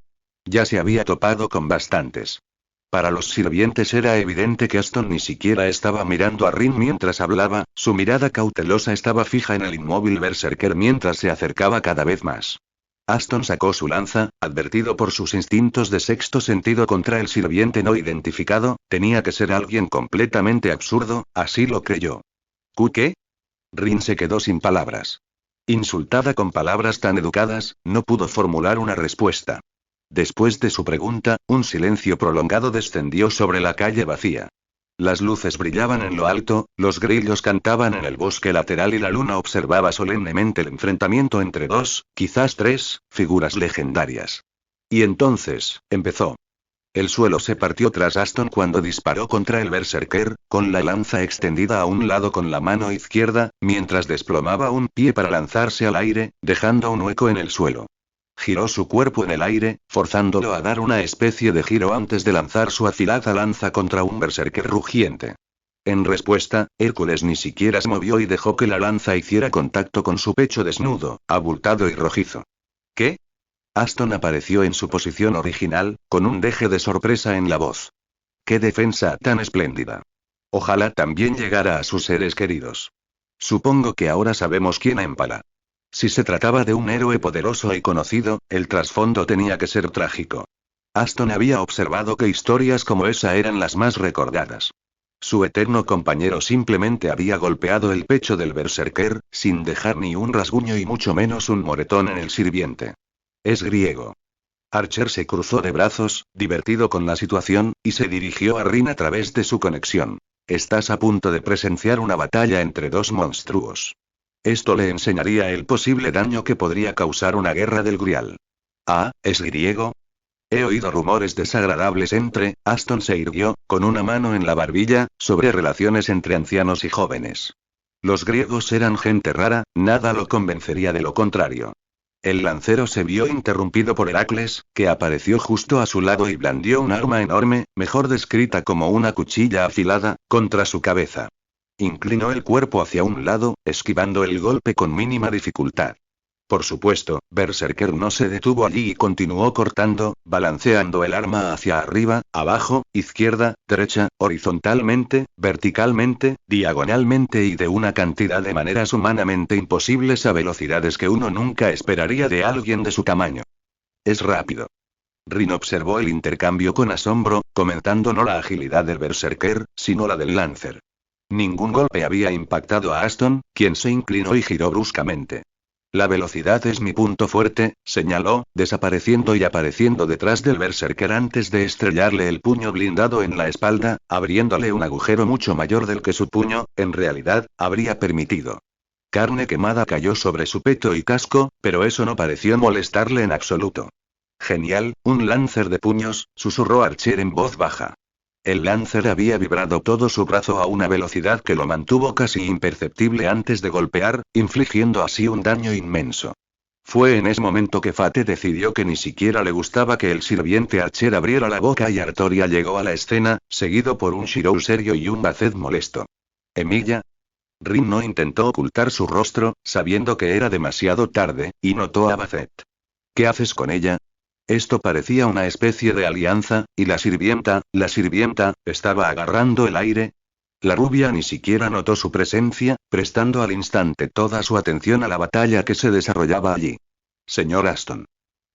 Ya se había topado con bastantes. Para los sirvientes era evidente que Aston ni siquiera estaba mirando a Rin mientras hablaba, su mirada cautelosa estaba fija en el inmóvil berserker mientras se acercaba cada vez más. Aston sacó su lanza, advertido por sus instintos de sexto sentido contra el sirviente no identificado, tenía que ser alguien completamente absurdo, así lo creyó. ¿Qué? Rin se quedó sin palabras. Insultada con palabras tan educadas, no pudo formular una respuesta. Después de su pregunta, un silencio prolongado descendió sobre la calle vacía. Las luces brillaban en lo alto, los grillos cantaban en el bosque lateral y la luna observaba solemnemente el enfrentamiento entre dos, quizás tres, figuras legendarias. Y entonces, empezó. El suelo se partió tras Aston cuando disparó contra el berserker, con la lanza extendida a un lado con la mano izquierda, mientras desplomaba un pie para lanzarse al aire, dejando un hueco en el suelo. Giró su cuerpo en el aire, forzándolo a dar una especie de giro antes de lanzar su afilada lanza contra un berserker rugiente. En respuesta, Hércules ni siquiera se movió y dejó que la lanza hiciera contacto con su pecho desnudo, abultado y rojizo. ¿Qué? Aston apareció en su posición original, con un deje de sorpresa en la voz. ¡Qué defensa tan espléndida! Ojalá también llegara a sus seres queridos. Supongo que ahora sabemos quién empala. Si se trataba de un héroe poderoso y conocido, el trasfondo tenía que ser trágico. Aston había observado que historias como esa eran las más recordadas. Su eterno compañero simplemente había golpeado el pecho del berserker, sin dejar ni un rasguño y mucho menos un moretón en el sirviente. Es griego. Archer se cruzó de brazos, divertido con la situación, y se dirigió a Rin a través de su conexión. Estás a punto de presenciar una batalla entre dos monstruos. Esto le enseñaría el posible daño que podría causar una guerra del Grial. Ah, ¿es griego? He oído rumores desagradables entre. Aston se irguió, con una mano en la barbilla, sobre relaciones entre ancianos y jóvenes. Los griegos eran gente rara, nada lo convencería de lo contrario. El lancero se vio interrumpido por Heracles, que apareció justo a su lado y blandió un arma enorme, mejor descrita como una cuchilla afilada, contra su cabeza. Inclinó el cuerpo hacia un lado, esquivando el golpe con mínima dificultad. Por supuesto, Berserker no se detuvo allí y continuó cortando, balanceando el arma hacia arriba, abajo, izquierda, derecha, horizontalmente, verticalmente, diagonalmente y de una cantidad de maneras humanamente imposibles a velocidades que uno nunca esperaría de alguien de su tamaño. Es rápido. Rin observó el intercambio con asombro, comentando no la agilidad del Berserker, sino la del Lancer. Ningún golpe había impactado a Aston, quien se inclinó y giró bruscamente. La velocidad es mi punto fuerte, señaló, desapareciendo y apareciendo detrás del berserker antes de estrellarle el puño blindado en la espalda, abriéndole un agujero mucho mayor del que su puño, en realidad, habría permitido. Carne quemada cayó sobre su pecho y casco, pero eso no pareció molestarle en absoluto. Genial, un lancer de puños, susurró Archer en voz baja. El Lancer había vibrado todo su brazo a una velocidad que lo mantuvo casi imperceptible antes de golpear, infligiendo así un daño inmenso. Fue en ese momento que Fate decidió que ni siquiera le gustaba que el sirviente Archer abriera la boca y Artoria llegó a la escena, seguido por un Shirou serio y un Baced molesto. ¿Emilia? Rin no intentó ocultar su rostro, sabiendo que era demasiado tarde, y notó a Baced. ¿Qué haces con ella? Esto parecía una especie de alianza, y la sirvienta, estaba agarrando el aire. La rubia ni siquiera notó su presencia, prestando al instante toda su atención a la batalla que se desarrollaba allí. Señor Aston.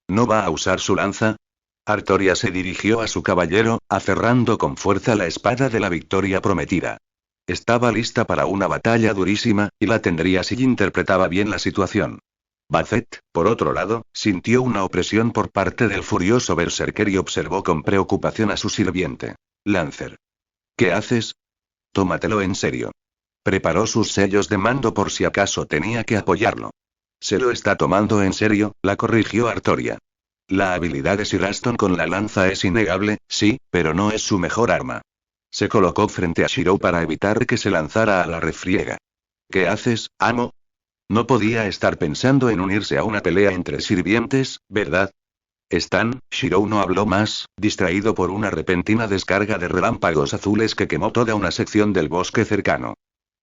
¿No va a usar su lanza? Artoria se dirigió a su caballero, aferrando con fuerza la espada de la victoria prometida. Estaba lista para una batalla durísima, y la tendría si interpretaba bien la situación. Basset, por otro lado, sintió una opresión por parte del furioso berserker y observó con preocupación a su sirviente. Lancer. ¿Qué haces? Tómatelo en serio. Preparó sus sellos de mando por si acaso tenía que apoyarlo. Se lo está tomando en serio, la corrigió Artoria. La habilidad de Sir Aston con la lanza es innegable, sí, pero no es su mejor arma. Se colocó frente a Shirou para evitar que se lanzara a la refriega. ¿Qué haces, amo? No podía estar pensando en unirse a una pelea entre sirvientes, ¿verdad? Shirou no habló más, distraído por una repentina descarga de relámpagos azules que quemó toda una sección del bosque cercano.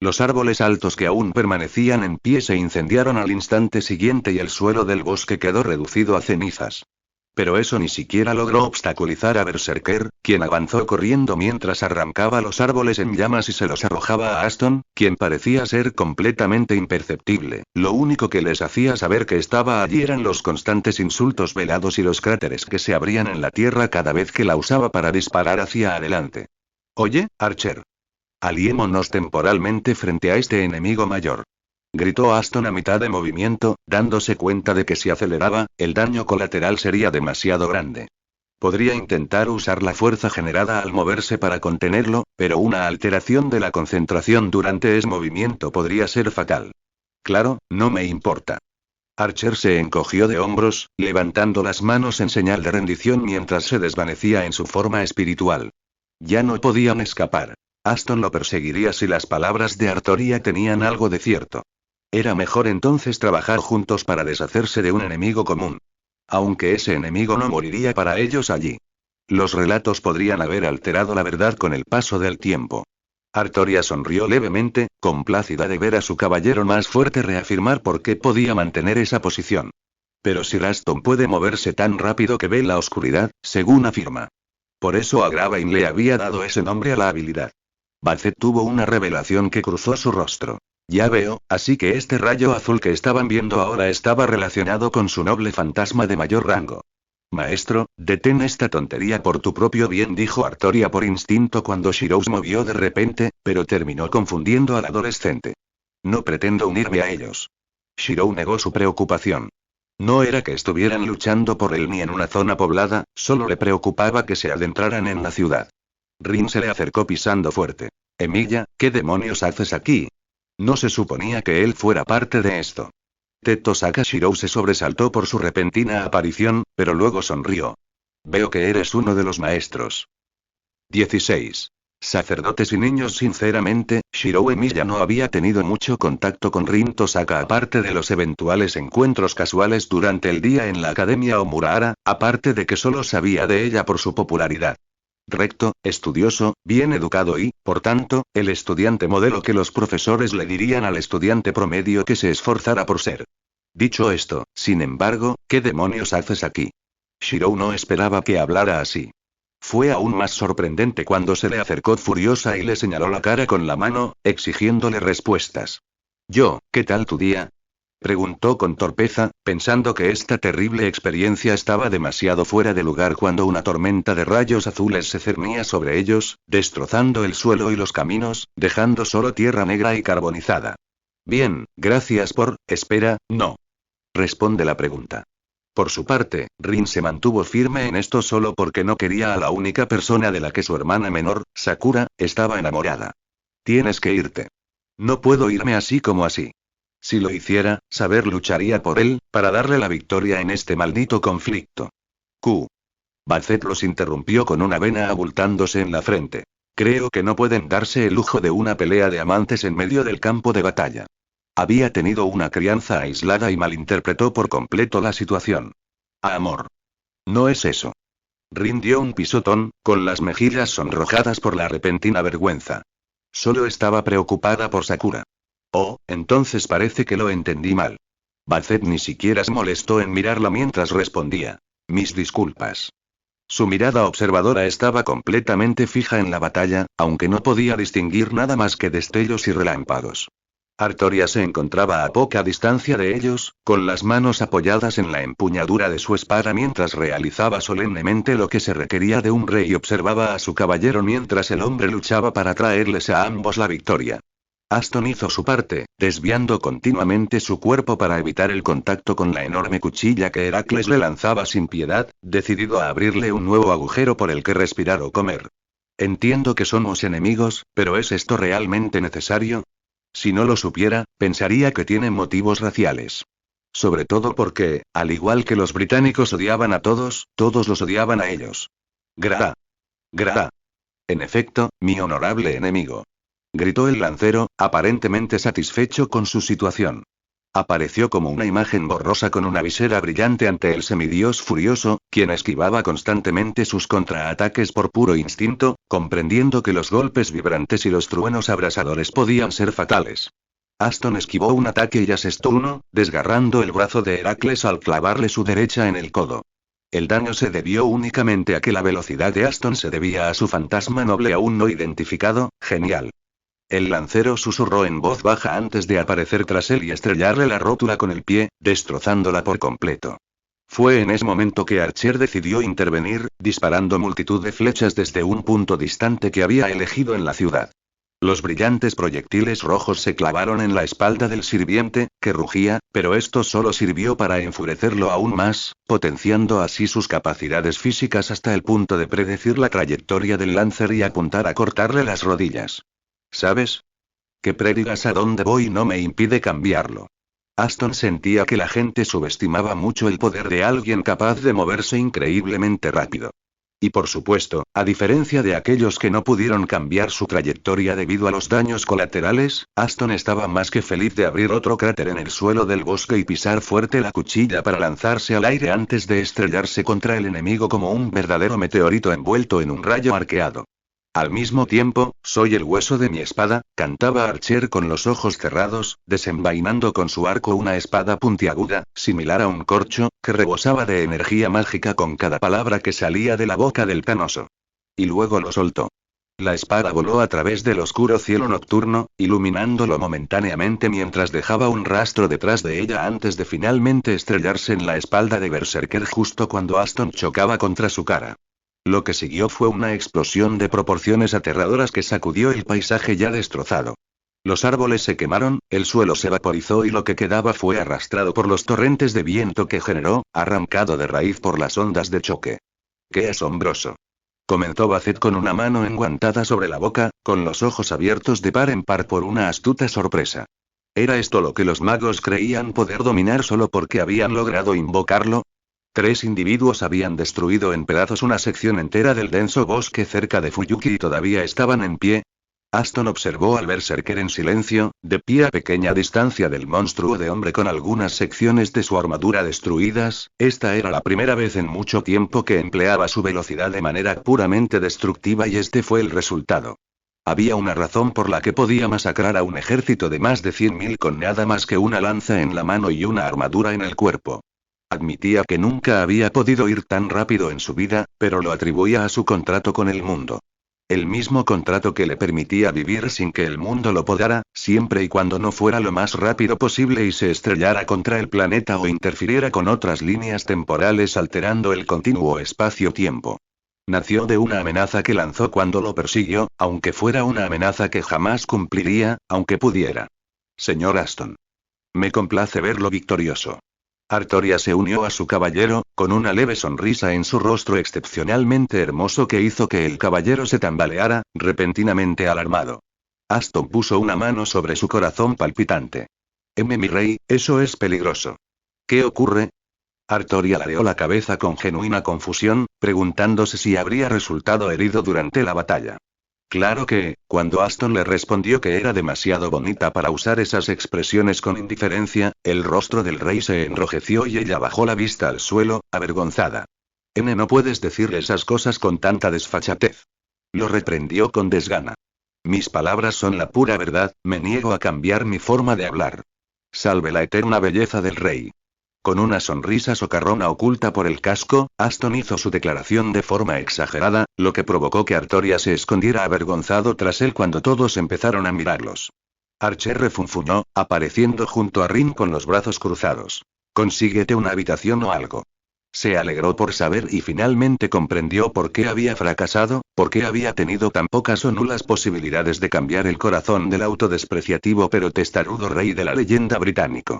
Los árboles altos que aún permanecían en pie se incendiaron al instante siguiente y el suelo del bosque quedó reducido a cenizas. Pero eso ni siquiera logró obstaculizar a Berserker, quien avanzó corriendo mientras arrancaba los árboles en llamas y se los arrojaba a Aston, quien parecía ser completamente imperceptible. Lo único que les hacía saber que estaba allí eran los constantes insultos velados y los cráteres que se abrían en la tierra cada vez que la usaba para disparar hacia adelante. Oye, Archer. Aliémonos temporalmente frente a este enemigo mayor. Gritó Aston a mitad de movimiento, dándose cuenta de que si aceleraba, el daño colateral sería demasiado grande. Podría intentar usar la fuerza generada al moverse para contenerlo, pero una alteración de la concentración durante ese movimiento podría ser fatal. Claro, no me importa. Archer se encogió de hombros, levantando las manos en señal de rendición mientras se desvanecía en su forma espiritual. Ya no podían escapar. Aston lo perseguiría si las palabras de Artoria tenían algo de cierto. Era mejor entonces trabajar juntos para deshacerse de un enemigo común. Aunque ese enemigo no moriría para ellos allí. Los relatos podrían haber alterado la verdad con el paso del tiempo. Artoria sonrió levemente, complacida de ver a su caballero más fuerte reafirmar por qué podía mantener esa posición. Pero Sir Aston puede moverse tan rápido que ve la oscuridad, según afirma. Por eso Agravain le había dado ese nombre a la habilidad. Basset tuvo una revelación que cruzó su rostro. Ya veo, así que este rayo azul que estaban viendo ahora estaba relacionado con su noble fantasma de mayor rango. Maestro, detén esta tontería por tu propio bien, dijo Artoria por instinto cuando Shirou se movió de repente, pero terminó confundiendo al adolescente. No pretendo unirme a ellos. Shirou negó su preocupación. No era que estuvieran luchando por él ni en una zona poblada, solo le preocupaba que se adentraran en la ciudad. Rin se le acercó pisando fuerte. Emilia, ¿qué demonios haces aquí? No se suponía que él fuera parte de esto. Tetosaka Shirou se sobresaltó por su repentina aparición, pero luego sonrió. Veo que eres uno de los maestros. 16. Sacerdotes y niños. Sinceramente, Shirou Emilia no había tenido mucho contacto con Rin Tosaka aparte de los eventuales encuentros casuales durante el día en la Academia Omurahara, aparte de que solo sabía de ella por su popularidad. Recto, estudioso, bien educado y, por tanto, el estudiante modelo que los profesores le dirían al estudiante promedio que se esforzara por ser. Dicho esto, sin embargo, ¿qué demonios haces aquí? Shirou no esperaba que hablara así. Fue aún más sorprendente cuando se le acercó furiosa y le señaló la cara con la mano, exigiéndole respuestas. ¿Qué tal tu día? Preguntó con torpeza, pensando que esta terrible experiencia estaba demasiado fuera de lugar cuando una tormenta de rayos azules se cernía sobre ellos, destrozando el suelo y los caminos, dejando solo tierra negra y carbonizada. Bien, gracias por, espera, no. Responde la pregunta. Por su parte, Rin se mantuvo firme en esto solo porque no quería a la única persona de la que su hermana menor, Sakura, estaba enamorada. Tienes que irte. No puedo irme así como así. Si lo hiciera, Saber lucharía por él, para darle la victoria en este maldito conflicto. Basset los interrumpió con una vena abultándose en la frente. Creo que no pueden darse el lujo de una pelea de amantes en medio del campo de batalla. Había tenido una crianza aislada y malinterpretó por completo la situación. Amor. No es eso. Rindió un pisotón, con las mejillas sonrojadas por la repentina vergüenza. Solo estaba preocupada por Sakura. Oh, entonces parece que lo entendí mal. Basset ni siquiera se molestó en mirarla mientras respondía. Mis disculpas. Su mirada observadora estaba completamente fija en la batalla, aunque no podía distinguir nada más que destellos y relámpagos. Artoria se encontraba a poca distancia de ellos, con las manos apoyadas en la empuñadura de su espada mientras realizaba solemnemente lo que se requería de un rey y observaba a su caballero mientras el hombre luchaba para traerles a ambos la victoria. Aston hizo su parte, desviando continuamente su cuerpo para evitar el contacto con la enorme cuchilla que Heracles le lanzaba sin piedad, decidido a abrirle un nuevo agujero por el que respirar o comer. Entiendo que somos enemigos, pero ¿es esto realmente necesario? Si no lo supiera, pensaría que tiene motivos raciales. Sobre todo porque, al igual que los británicos odiaban a todos, todos los odiaban a ellos. Gra. Gra. En efecto, mi honorable enemigo. Gritó el lancero, aparentemente satisfecho con su situación. Apareció como una imagen borrosa con una visera brillante ante el semidios furioso, quien esquivaba constantemente sus contraataques por puro instinto, comprendiendo que los golpes vibrantes y los truenos abrasadores podían ser fatales. Aston esquivó un ataque y asestó uno, desgarrando el brazo de Heracles al clavarle su derecha en el codo. El daño se debió únicamente a que la velocidad de Aston se debía a su fantasma noble aún no identificado, genial. El lancero susurró en voz baja antes de aparecer tras él y estrellarle la rótula con el pie, destrozándola por completo. Fue en ese momento que Archer decidió intervenir, disparando multitud de flechas desde un punto distante que había elegido en la ciudad. Los brillantes proyectiles rojos se clavaron en la espalda del sirviente, que rugía, pero esto solo sirvió para enfurecerlo aún más, potenciando así sus capacidades físicas hasta el punto de predecir la trayectoria del lancer y apuntar a cortarle las rodillas. ¿Sabes? Que predigas a dónde voy no me impide cambiarlo. Aston sentía que la gente subestimaba mucho el poder de alguien capaz de moverse increíblemente rápido. Y por supuesto, a diferencia de aquellos que no pudieron cambiar su trayectoria debido a los daños colaterales, Aston estaba más que feliz de abrir otro cráter en el suelo del bosque y pisar fuerte la cuchilla para lanzarse al aire antes de estrellarse contra el enemigo como un verdadero meteorito envuelto en un rayo arqueado. Al mismo tiempo, soy el hueso de mi espada, cantaba Archer con los ojos cerrados, desenvainando con su arco una espada puntiaguda, similar a un corcho, que rebosaba de energía mágica con cada palabra que salía de la boca del canoso. Y luego lo soltó. La espada voló a través del oscuro cielo nocturno, iluminándolo momentáneamente mientras dejaba un rastro detrás de ella antes de finalmente estrellarse en la espalda de Berserker justo cuando Aston chocaba contra su cara. Lo que siguió fue una explosión de proporciones aterradoras que sacudió el paisaje ya destrozado. Los árboles se quemaron, el suelo se vaporizó y lo que quedaba fue arrastrado por los torrentes de viento que generó, arrancado de raíz por las ondas de choque. ¡Qué asombroso! Comentó Basset con una mano enguantada sobre la boca, con los ojos abiertos de par en par por una astuta sorpresa. ¿Era esto lo que los magos creían poder dominar solo porque habían logrado invocarlo? 3 individuos habían destruido en pedazos una sección entera del denso bosque cerca de Fuyuki y todavía estaban en pie. Aston observó al Berserker en silencio, de pie a pequeña distancia del monstruo de hombre con algunas secciones de su armadura destruidas. Esta era la primera vez en mucho tiempo que empleaba su velocidad de manera puramente destructiva y este fue el resultado. Había una razón por la que podía masacrar a un ejército de más de 100.000 con nada más que una lanza en la mano y una armadura en el cuerpo. Admitía que nunca había podido ir tan rápido en su vida, pero lo atribuía a su contrato con el mundo. El mismo contrato que le permitía vivir sin que el mundo lo podara, siempre y cuando no fuera lo más rápido posible y se estrellara contra el planeta o interfiriera con otras líneas temporales alterando el continuo espacio-tiempo. Nació de una amenaza que lanzó cuando lo persiguió, aunque fuera una amenaza que jamás cumpliría, aunque pudiera. Señor Aston. Me complace verlo victorioso. Artoria se unió a su caballero, con una leve sonrisa en su rostro excepcionalmente hermoso que hizo que el caballero se tambaleara, repentinamente alarmado. Aston puso una mano sobre su corazón palpitante. Mi rey, eso es peligroso. ¿Qué ocurre? Artoria ladeó la cabeza con genuina confusión, preguntándose si habría resultado herido durante la batalla. Claro que, cuando Aston le respondió que era demasiado bonita para usar esas expresiones con indiferencia, el rostro del rey se enrojeció y ella bajó la vista al suelo, avergonzada. No puedes decir esas cosas con tanta desfachatez. Lo reprendió con desgana. Mis palabras son la pura verdad, me niego a cambiar mi forma de hablar. Salve la eterna belleza del rey. Con una sonrisa socarrona oculta por el casco, Aston hizo su declaración de forma exagerada, lo que provocó que Artoria se escondiera avergonzado tras él cuando todos empezaron a mirarlos. Archer refunfuñó, apareciendo junto a Rin con los brazos cruzados. Consíguete una habitación o algo. Se alegró por saber y finalmente comprendió por qué había fracasado, por qué había tenido tan pocas o nulas posibilidades de cambiar el corazón del autodespreciativo pero testarudo rey de la leyenda británico.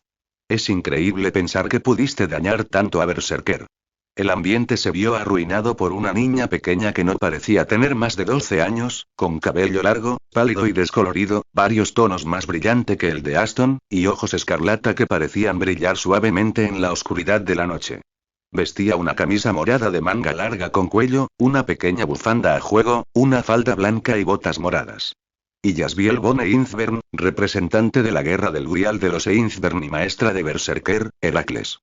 Es increíble pensar que pudiste dañar tanto a Berserker. El ambiente se vio arruinado por una niña pequeña que no parecía tener más de 12 años, con cabello largo, pálido y descolorido, varios tonos más brillante que el de Aston, y ojos escarlata que parecían brillar suavemente en la oscuridad de la noche. Vestía una camisa morada de manga larga con cuello, una pequeña bufanda a juego, una falda blanca y botas moradas. Y Jasviel von Einsberg, representante de la guerra del Grial de los Einsberg y maestra de Berserker, Heracles.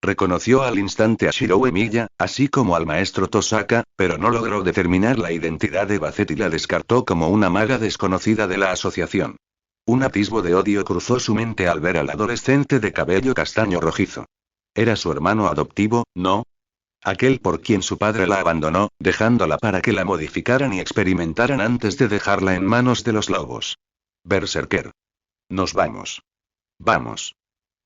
Reconoció al instante a Shirou Emiya, así como al maestro Tosaka, pero no logró determinar la identidad de Bacet y la descartó como una maga desconocida de la asociación. Un atisbo de odio cruzó su mente al ver al adolescente de cabello castaño rojizo. Era su hermano adoptivo, ¿no? Aquel por quien su padre la abandonó, dejándola para que la modificaran y experimentaran antes de dejarla en manos de los lobos. Berserker. Nos vamos. Vamos.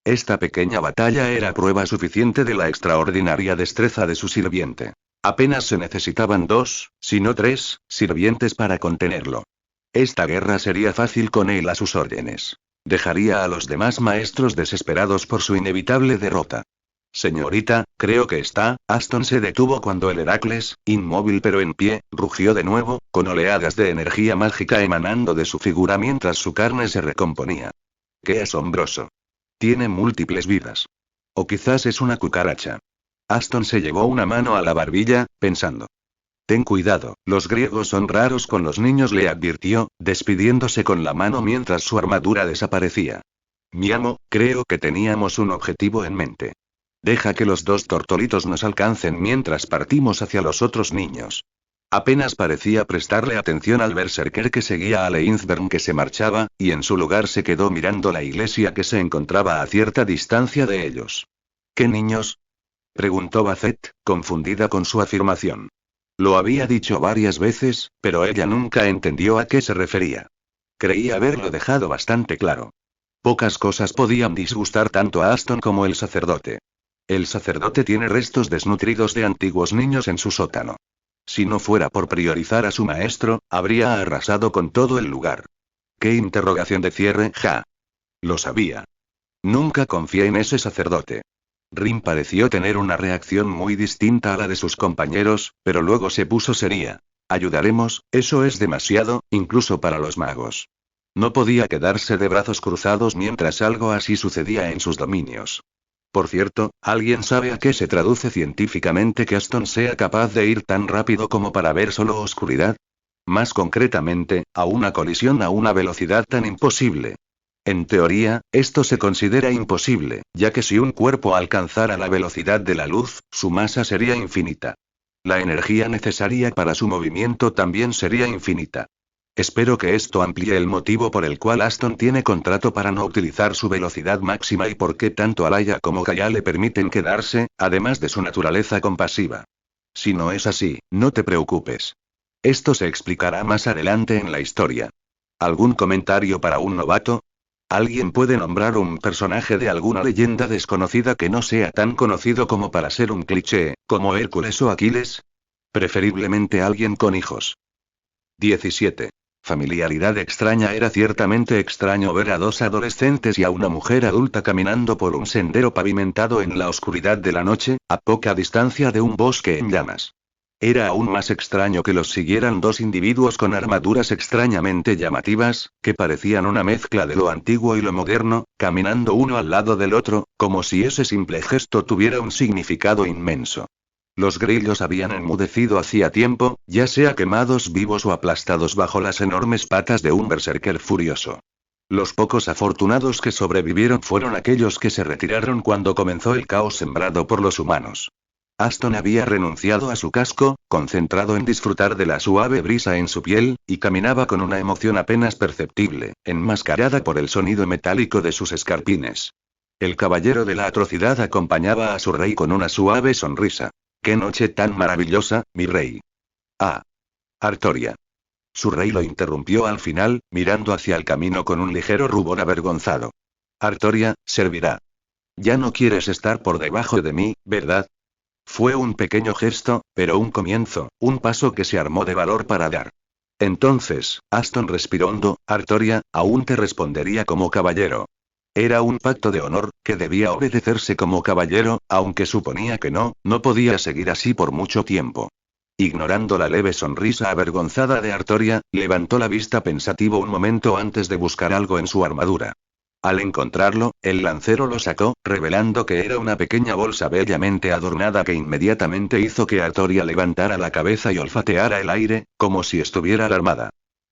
Esta pequeña batalla era prueba suficiente de la extraordinaria destreza de su sirviente. Apenas se necesitaban 2, si no 3, sirvientes para contenerlo. Esta guerra sería fácil con él a sus órdenes. Dejaría a los demás maestros desesperados por su inevitable derrota. Señorita, creo que está. Aston se detuvo cuando el Heracles, inmóvil pero en pie, rugió de nuevo, con oleadas de energía mágica emanando de su figura mientras su carne se recomponía. ¡Qué asombroso! Tiene múltiples vidas. O quizás es una cucaracha. Aston se llevó una mano a la barbilla, pensando. Ten cuidado, los griegos son raros con los niños, le advirtió, despidiéndose con la mano mientras su armadura desaparecía. Mi amo, creo que teníamos un objetivo en mente. Deja que los 2 tortolitos nos alcancen mientras partimos hacia los otros niños. Apenas parecía prestarle atención al berserker que seguía a Leinsberg que se marchaba, y en su lugar se quedó mirando la iglesia que se encontraba a cierta distancia de ellos. ¿Qué niños? Preguntó Bacet, confundida con su afirmación. Lo había dicho varias veces, pero ella nunca entendió a qué se refería. Creía haberlo dejado bastante claro. Pocas cosas podían disgustar tanto a Aston como el sacerdote. El sacerdote tiene restos desnutridos de antiguos niños en su sótano. Si no fuera por priorizar a su maestro, habría arrasado con todo el lugar. ¿Qué interrogación de cierre, ja? Lo sabía. Nunca confié en ese sacerdote. Rin pareció tener una reacción muy distinta a la de sus compañeros, pero luego se puso seria. Ayudaremos, eso es demasiado, incluso para los magos. No podía quedarse de brazos cruzados mientras algo así sucedía en sus dominios. Por cierto, ¿alguien sabe a qué se traduce científicamente que Aston sea capaz de ir tan rápido como para ver solo oscuridad? Más concretamente, a una colisión a una velocidad tan imposible. En teoría, esto se considera imposible, ya que si un cuerpo alcanzara la velocidad de la luz, su masa sería infinita. La energía necesaria para su movimiento también sería infinita. Espero que esto amplíe el motivo por el cual Aston tiene contrato para no utilizar su velocidad máxima y por qué tanto Alaya como Kaya le permiten quedarse, además de su naturaleza compasiva. Si no es así, no te preocupes. Esto se explicará más adelante en la historia. ¿Algún comentario para un novato? ¿Alguien puede nombrar un personaje de alguna leyenda desconocida que no sea tan conocido como para ser un cliché, como Hércules o Aquiles? Preferiblemente alguien con hijos. 17. Familiaridad extraña. Era ciertamente extraño ver a 2 adolescentes y a una mujer adulta caminando por un sendero pavimentado en la oscuridad de la noche, a poca distancia de un bosque en llamas. Era aún más extraño que los siguieran 2 individuos con armaduras extrañamente llamativas, que parecían una mezcla de lo antiguo y lo moderno, caminando uno al lado del otro, como si ese simple gesto tuviera un significado inmenso. Los grillos habían enmudecido hacía tiempo, ya sea quemados vivos o aplastados bajo las enormes patas de un berserker furioso. Los pocos afortunados que sobrevivieron fueron aquellos que se retiraron cuando comenzó el caos sembrado por los humanos. Aston había renunciado a su casco, concentrado en disfrutar de la suave brisa en su piel, y caminaba con una emoción apenas perceptible, enmascarada por el sonido metálico de sus escarpines. El caballero de la atrocidad acompañaba a su rey con una suave sonrisa. ¡Qué noche tan maravillosa, mi rey! Ah. Artoria. Su rey lo interrumpió al final, mirando hacia el camino con un ligero rubor avergonzado. Artoria, servirá. Ya no quieres estar por debajo de mí, ¿verdad? Fue un pequeño gesto, pero un comienzo, un paso que se armó de valor para dar. Entonces, Aston respiró hondo. Artoria, aún te respondería como caballero. Era un pacto de honor, que debía obedecerse como caballero, aunque suponía que no podía seguir así por mucho tiempo. Ignorando la leve sonrisa avergonzada de Artoria, levantó la vista pensativo un momento antes de buscar algo en su armadura. Al encontrarlo, el lancero lo sacó, revelando que era una pequeña bolsa bellamente adornada que inmediatamente hizo que Artoria levantara la cabeza y olfateara el aire, como si estuviera alarmada.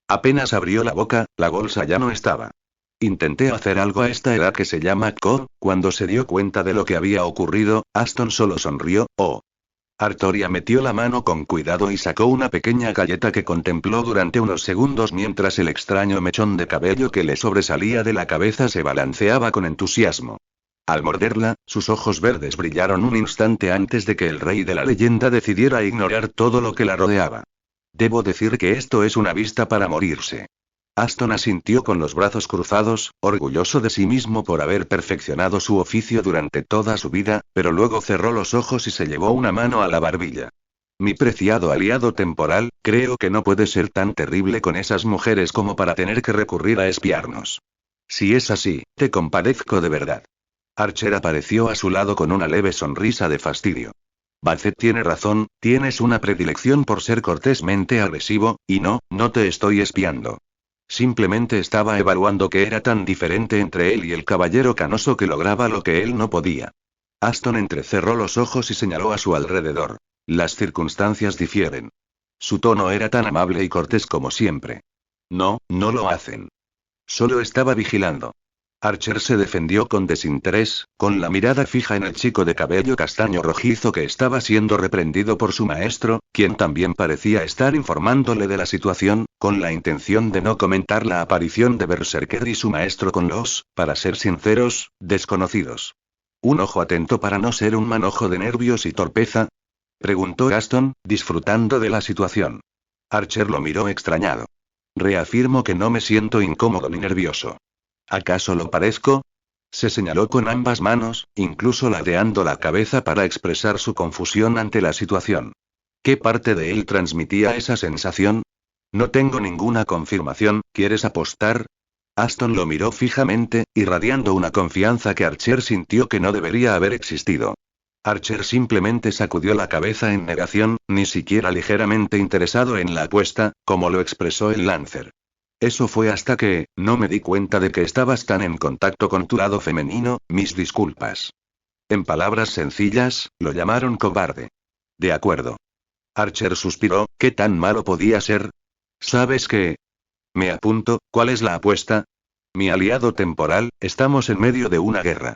Apenas abrió la boca, la bolsa ya no estaba. Intenté hacer algo a esta edad que se llama Co. Cuando se dio cuenta de lo que había ocurrido, Aston solo sonrió. Artoria metió la mano con cuidado y sacó una pequeña galleta que contempló durante unos segundos mientras el extraño mechón de cabello que le sobresalía de la cabeza se balanceaba con entusiasmo. Al morderla, sus ojos verdes brillaron un instante antes de que el rey de la leyenda decidiera ignorar todo lo que la rodeaba. Debo decir que esto es una vista para morirse. Aston asintió con los brazos cruzados, orgulloso de sí mismo por haber perfeccionado su oficio durante toda su vida, pero luego cerró los ojos y se llevó una mano a la barbilla. Mi preciado aliado temporal, creo que no puede ser tan terrible con esas mujeres como para tener que recurrir a espiarnos. Si es así, te compadezco de verdad. Archer apareció a su lado con una leve sonrisa de fastidio. Bassett tiene razón, tienes una predilección por ser cortésmente agresivo, y no te estoy espiando. Simplemente estaba evaluando qué era tan diferente entre él y el caballero canoso que lograba lo que él no podía. Aston entrecerró los ojos y señaló a su alrededor. Las circunstancias difieren. Su tono era tan amable y cortés como siempre. No lo hacen. Solo estaba vigilando. Archer se defendió con desinterés, con la mirada fija en el chico de cabello castaño rojizo que estaba siendo reprendido por su maestro, quien también parecía estar informándole de la situación, con la intención de no comentar la aparición de Berserker y su maestro con los, para ser sinceros, desconocidos. ¿Un ojo atento para no ser un manojo de nervios y torpeza? Preguntó Aston, disfrutando de la situación. Archer lo miró extrañado. Reafirmo que no me siento incómodo ni nervioso. ¿Acaso lo parezco? Se señaló con ambas manos, incluso ladeando la cabeza para expresar su confusión ante la situación. ¿Qué parte de él transmitía esa sensación? No tengo ninguna confirmación, ¿quieres apostar? Aston lo miró fijamente, irradiando una confianza que Archer sintió que no debería haber existido. Archer simplemente sacudió la cabeza en negación, ni siquiera ligeramente interesado en la apuesta, como lo expresó el Lancer. Eso fue hasta que, no me di cuenta de que estabas tan en contacto con tu lado femenino, mis disculpas. En palabras sencillas, lo llamaron cobarde. De acuerdo. Archer suspiró, ¿qué tan malo podía ser? ¿Sabes qué? Me apunto, ¿cuál es la apuesta? Mi aliado temporal, estamos en medio de una guerra.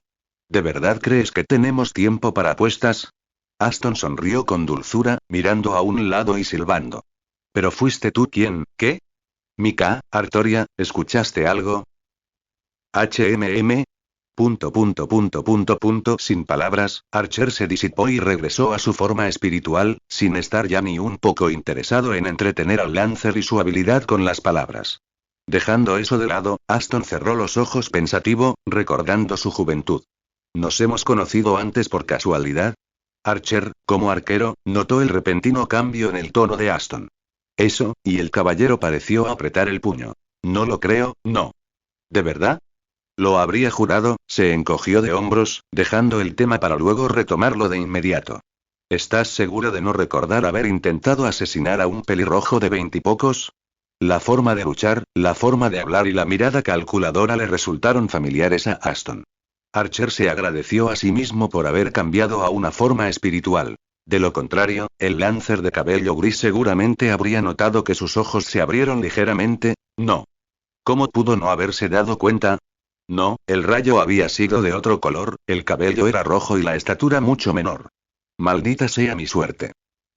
¿De verdad crees que tenemos tiempo para apuestas? Aston sonrió con dulzura, mirando a un lado y silbando. ¿Pero fuiste tú quien, qué? Mika, Artoria, ¿escuchaste algo? Sin palabras, Archer se disipó y regresó a su forma espiritual, sin estar ya ni un poco interesado en entretener al Lancer y su habilidad con las palabras. Dejando eso de lado, Aston cerró los ojos pensativo, recordando su juventud. ¿Nos hemos conocido antes por casualidad? Archer, como arquero, notó el repentino cambio en el tono de Aston. Eso, y el caballero pareció apretar el puño. No lo creo, no. ¿De verdad? Lo habría jurado, se encogió de hombros, dejando el tema para luego retomarlo de inmediato. ¿Estás seguro de no recordar haber intentado asesinar a un pelirrojo de 20 y pocos? La forma de luchar, la forma de hablar y la mirada calculadora le resultaron familiares a Aston. Archer se agradeció a sí mismo por haber cambiado a una forma espiritual. De lo contrario, el Lancer de cabello gris seguramente habría notado que sus ojos se abrieron ligeramente. No. ¿Cómo pudo no haberse dado cuenta? No, el rayo había sido de otro color, el cabello era rojo y la estatura mucho menor. Maldita sea mi suerte.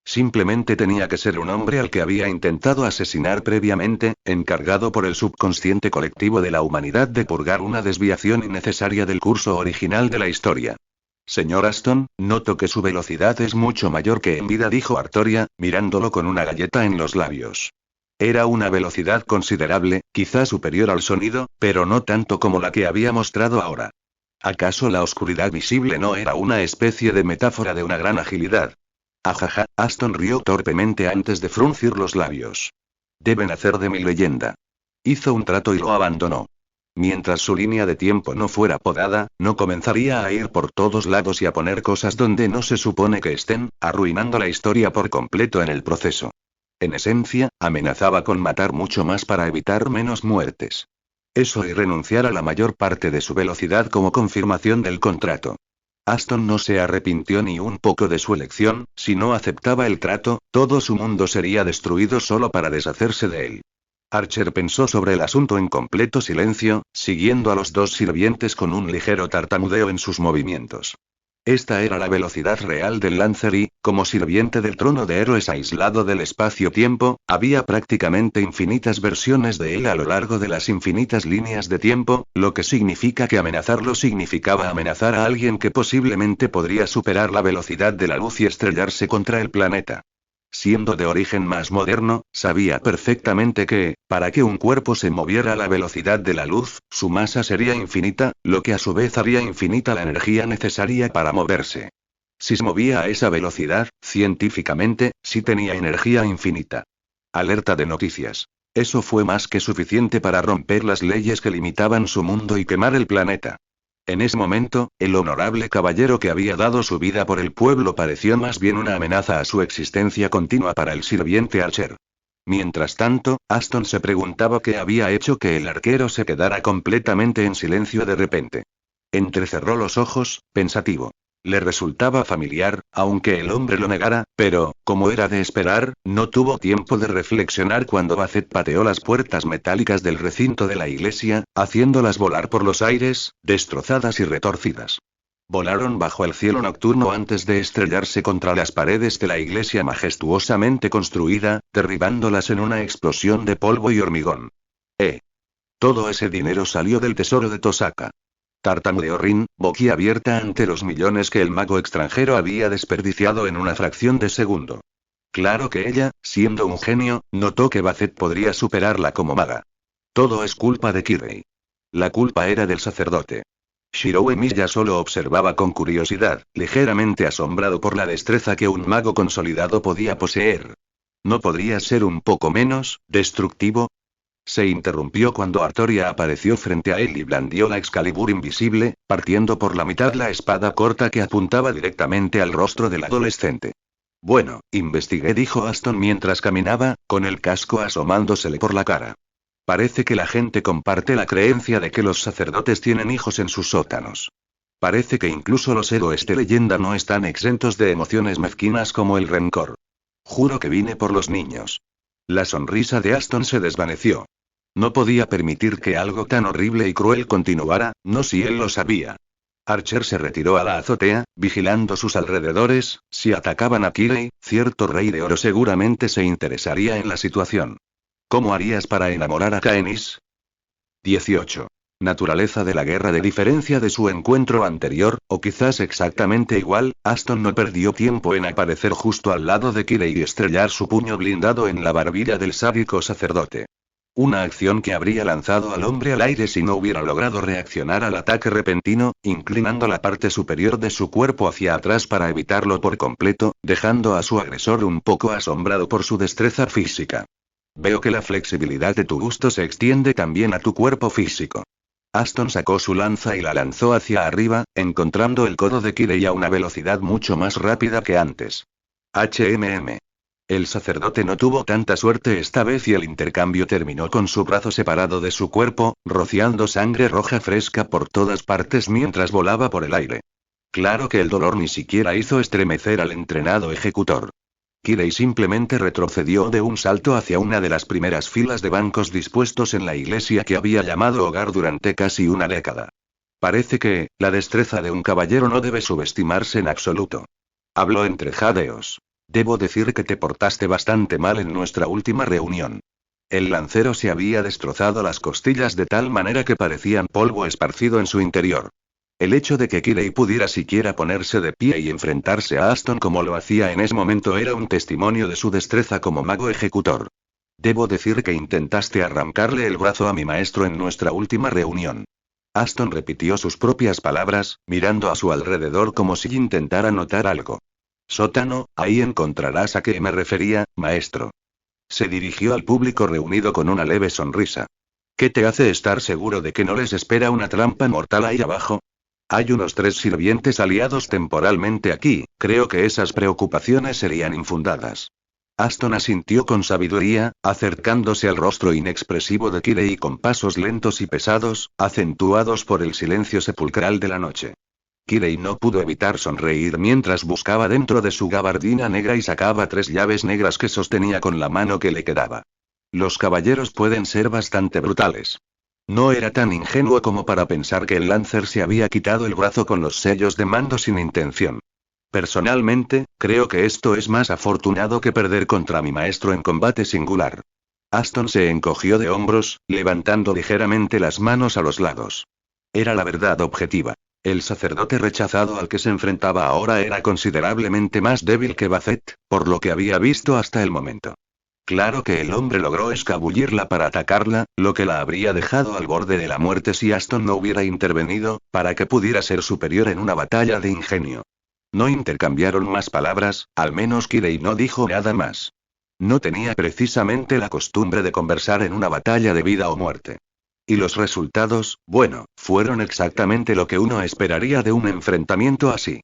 Simplemente tenía que ser un hombre al que había intentado asesinar previamente, encargado por el subconsciente colectivo de la humanidad de purgar una desviación innecesaria del curso original de la historia. Señor Aston, noto que su velocidad es mucho mayor que en vida, dijo Artoria, mirándolo con una galleta en los labios. Era una velocidad considerable, quizá superior al sonido, pero no tanto como la que había mostrado ahora. ¿Acaso la oscuridad visible no era una especie de metáfora de una gran agilidad? Ajaja, Aston rió torpemente antes de fruncir los labios. Deben hacer de mi leyenda. Hizo un trato y lo abandonó. Mientras su línea de tiempo no fuera podada, no comenzaría a ir por todos lados y a poner cosas donde no se supone que estén, arruinando la historia por completo en el proceso. En esencia, amenazaba con matar mucho más para evitar menos muertes. Eso y renunciar a la mayor parte de su velocidad como confirmación del contrato. Aston no se arrepintió ni un poco de su elección, si no aceptaba el trato, todo su mundo sería destruido solo para deshacerse de él. Archer pensó sobre el asunto en completo silencio, siguiendo a los dos sirvientes con un ligero tartamudeo en sus movimientos. Esta era la velocidad real del Lancer y, como sirviente del trono de héroes aislado del espacio-tiempo, había prácticamente infinitas versiones de él a lo largo de las infinitas líneas de tiempo, lo que significa que amenazarlo significaba amenazar a alguien que posiblemente podría superar la velocidad de la luz y estrellarse contra el planeta. Siendo de origen más moderno, sabía perfectamente que, para que un cuerpo se moviera a la velocidad de la luz, su masa sería infinita, lo que a su vez haría infinita la energía necesaria para moverse. Si se movía a esa velocidad, científicamente, sí tenía energía infinita. Alerta de noticias. Eso fue más que suficiente para romper las leyes que limitaban su mundo y quemar el planeta. En ese momento, el honorable caballero que había dado su vida por el pueblo pareció más bien una amenaza a su existencia continua para el sirviente Archer. Mientras tanto, Aston se preguntaba qué había hecho que el arquero se quedara completamente en silencio de repente. Entrecerró los ojos, pensativo. Le resultaba familiar, aunque el hombre lo negara, pero, como era de esperar, no tuvo tiempo de reflexionar cuando Basset pateó las puertas metálicas del recinto de la iglesia, haciéndolas volar por los aires, destrozadas y retorcidas. Volaron bajo el cielo nocturno antes de estrellarse contra las paredes de la iglesia majestuosamente construida, derribándolas en una explosión de polvo y hormigón. Todo ese dinero salió del tesoro de Tosaka. Tartamudeó Rin, boquiabierta ante los millones que el mago extranjero había desperdiciado en una fracción de segundo. Claro que ella, siendo un genio, notó que Basset podría superarla como maga. Todo es culpa de Kirei. La culpa era del sacerdote. Shirou Emiya solo observaba con curiosidad, ligeramente asombrado por la destreza que un mago consolidado podía poseer. ¿No podría ser un poco menos destructivo? Se interrumpió cuando Artoria apareció frente a él y blandió la Excalibur invisible, partiendo por la mitad la espada corta que apuntaba directamente al rostro del adolescente. Bueno, investigué, dijo Aston mientras caminaba, con el casco asomándosele por la cara. Parece que la gente comparte la creencia de que los sacerdotes tienen hijos en sus sótanos. Parece que incluso los héroes de leyenda no están exentos de emociones mezquinas como el rencor. Juro que vine por los niños. La sonrisa de Aston se desvaneció. No podía permitir que algo tan horrible y cruel continuara, no si él lo sabía. Archer se retiró a la azotea, vigilando sus alrededores. Si atacaban a Kirei, cierto rey de oro seguramente se interesaría en la situación. ¿Cómo harías para enamorar a Caenis? 18. Naturaleza de la guerra. De diferencia de su encuentro anterior, o quizás exactamente igual, Aston no perdió tiempo en aparecer justo al lado de Kirei y estrellar su puño blindado en la barbilla del sádico sacerdote. Una acción que habría lanzado al hombre al aire si no hubiera logrado reaccionar al ataque repentino, inclinando la parte superior de su cuerpo hacia atrás para evitarlo por completo, dejando a su agresor un poco asombrado por su destreza física. Veo que la flexibilidad de tu gusto se extiende también a tu cuerpo físico. Aston sacó su lanza y la lanzó hacia arriba, encontrando el codo de Kirei a una velocidad mucho más rápida que antes. HMM. El sacerdote no tuvo tanta suerte esta vez y el intercambio terminó con su brazo separado de su cuerpo, rociando sangre roja fresca por todas partes mientras volaba por el aire. Claro que el dolor ni siquiera hizo estremecer al entrenado ejecutor. Kirei simplemente retrocedió de un salto hacia una de las primeras filas de bancos dispuestos en la iglesia que había llamado hogar durante casi una década. Parece que, la destreza de un caballero no debe subestimarse en absoluto. Habló entre jadeos. Debo decir que te portaste bastante mal en nuestra última reunión. El lancero se había destrozado las costillas de tal manera que parecían polvo esparcido en su interior. El hecho de que Kirei pudiera siquiera ponerse de pie y enfrentarse a Aston como lo hacía en ese momento era un testimonio de su destreza como mago ejecutor. Debo decir que intentaste arrancarle el brazo a mi maestro en nuestra última reunión. Aston repitió sus propias palabras, mirando a su alrededor como si intentara notar algo. Sótano, ahí encontrarás a qué me refería, maestro. Se dirigió al público reunido con una leve sonrisa. ¿Qué te hace estar seguro de que no les espera una trampa mortal ahí abajo? Hay unos 3 sirvientes aliados temporalmente aquí, creo que esas preocupaciones serían infundadas. Aston asintió con sabiduría, acercándose al rostro inexpresivo de Kirei con pasos lentos y pesados, acentuados por el silencio sepulcral de la noche. Kirei no pudo evitar sonreír mientras buscaba dentro de su gabardina negra y sacaba 3 llaves negras que sostenía con la mano que le quedaba. Los caballeros pueden ser bastante brutales. No era tan ingenuo como para pensar que el Lancer se había quitado el brazo con los sellos de mando sin intención. Personalmente, creo que esto es más afortunado que perder contra mi maestro en combate singular. Aston se encogió de hombros, levantando ligeramente las manos a los lados. Era la verdad objetiva. El sacerdote rechazado al que se enfrentaba ahora era considerablemente más débil que Basset, por lo que había visto hasta el momento. Claro que el hombre logró escabullirla para atacarla, lo que la habría dejado al borde de la muerte si Aston no hubiera intervenido, para que pudiera ser superior en una batalla de ingenio. No intercambiaron más palabras, al menos Kirei no dijo nada más. No tenía precisamente la costumbre de conversar en una batalla de vida o muerte. Y los resultados, bueno, fueron exactamente lo que uno esperaría de un enfrentamiento así.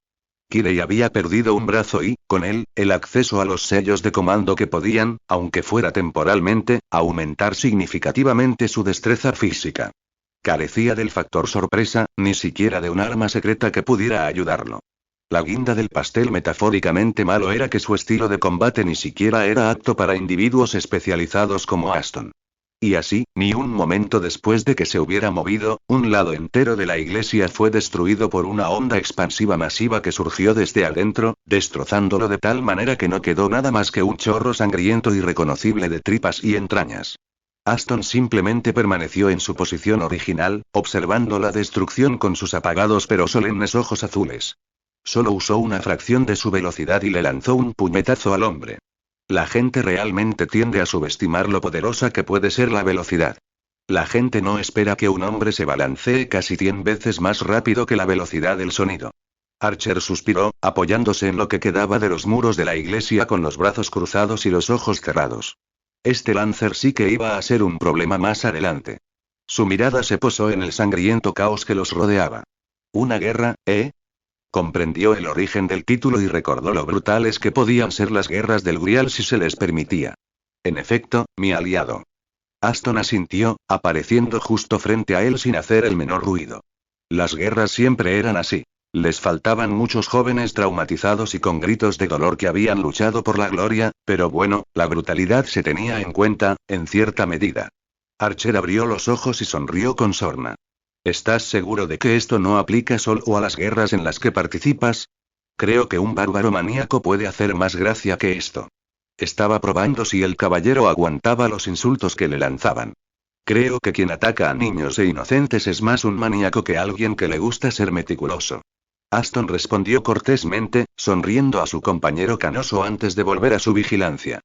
Kirei había perdido un brazo y, con él, el acceso a los sellos de comando que podían, aunque fuera temporalmente, aumentar significativamente su destreza física. Carecía del factor sorpresa, ni siquiera de un arma secreta que pudiera ayudarlo. La guinda del pastel metafóricamente malo era que su estilo de combate ni siquiera era apto para individuos especializados como Aston. Y así, ni un momento después de que se hubiera movido, un lado entero de la iglesia fue destruido por una onda expansiva masiva que surgió desde adentro, destrozándolo de tal manera que no quedó nada más que un chorro sangriento irreconocible de tripas y entrañas. Aston simplemente permaneció en su posición original, observando la destrucción con sus apagados pero solemnes ojos azules. Solo usó una fracción de su velocidad y le lanzó un puñetazo al hombre. La gente realmente tiende a subestimar lo poderosa que puede ser la velocidad. La gente no espera que un hombre se balancee casi 100 veces más rápido que la velocidad del sonido. Archer suspiró, apoyándose en lo que quedaba de los muros de la iglesia con los brazos cruzados y los ojos cerrados. Este Lancer sí que iba a ser un problema más adelante. Su mirada se posó en el sangriento caos que los rodeaba. ¿Una guerra, eh? Comprendió el origen del título y recordó lo brutales que podían ser las guerras del Grial si se les permitía. En efecto, mi aliado. Aston asintió, apareciendo justo frente a él sin hacer el menor ruido. Las guerras siempre eran así. Les faltaban muchos jóvenes traumatizados y con gritos de dolor que habían luchado por la gloria, pero bueno, la brutalidad se tenía en cuenta, en cierta medida. Archer abrió los ojos y sonrió con sorna. ¿Estás seguro de que esto no aplica solo a las guerras en las que participas? Creo que un bárbaro maníaco puede hacer más gracia que esto. Estaba probando si el caballero aguantaba los insultos que le lanzaban. Creo que quien ataca a niños e inocentes es más un maníaco que alguien que le gusta ser meticuloso. Aston respondió cortésmente, sonriendo a su compañero canoso antes de volver a su vigilancia.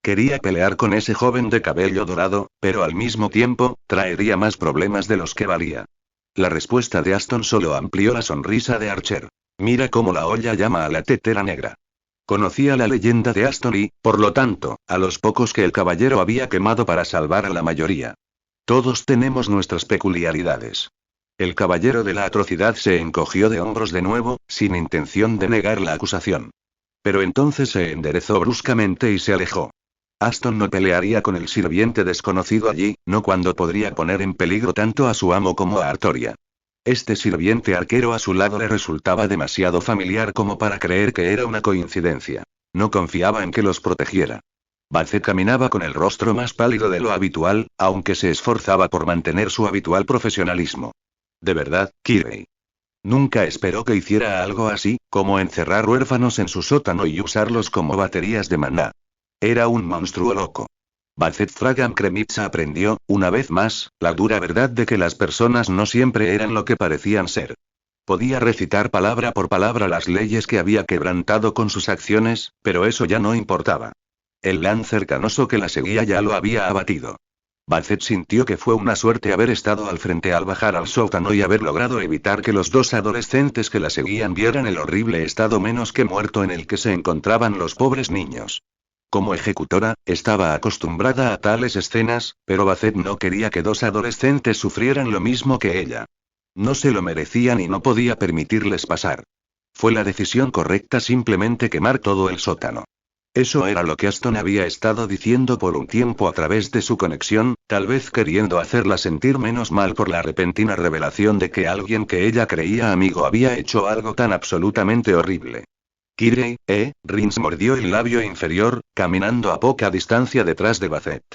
Quería pelear con ese joven de cabello dorado, pero al mismo tiempo, traería más problemas de los que valía. La respuesta de Aston solo amplió la sonrisa de Archer. Mira cómo la olla llama a la tetera negra. Conocía la leyenda de Aston y, por lo tanto, a los pocos que el caballero había quemado para salvar a la mayoría. Todos tenemos nuestras peculiaridades. El caballero de la atrocidad se encogió de hombros de nuevo, sin intención de negar la acusación. Pero entonces se enderezó bruscamente y se alejó. Aston no pelearía con el sirviente desconocido allí, no cuando podría poner en peligro tanto a su amo como a Artoria. Este sirviente arquero a su lado le resultaba demasiado familiar como para creer que era una coincidencia. No confiaba en que los protegiera. Basset caminaba con el rostro más pálido de lo habitual, aunque se esforzaba por mantener su habitual profesionalismo. De verdad, Kirei. Nunca esperó que hiciera algo así, como encerrar huérfanos en su sótano y usarlos como baterías de maná. Era un monstruo loco. Basset Fragam Kremitsa aprendió, una vez más, la dura verdad de que las personas no siempre eran lo que parecían ser. Podía recitar palabra por palabra las leyes que había quebrantado con sus acciones, pero eso ya no importaba. El Lancer canoso que la seguía ya lo había abatido. Basset sintió que fue una suerte haber estado al frente al bajar al sótano y haber logrado evitar que los dos adolescentes que la seguían vieran el horrible estado menos que muerto en el que se encontraban los pobres niños. Como ejecutora, estaba acostumbrada a tales escenas, pero Basset no quería que dos adolescentes sufrieran lo mismo que ella. No se lo merecían y no podía permitirles pasar. Fue la decisión correcta simplemente quemar todo el sótano. Eso era lo que Aston había estado diciendo por un tiempo a través de su conexión, tal vez queriendo hacerla sentir menos mal por la repentina revelación de que alguien que ella creía amigo había hecho algo tan absolutamente horrible. Kirei, Rins mordió el labio inferior, caminando a poca distancia detrás de Basset.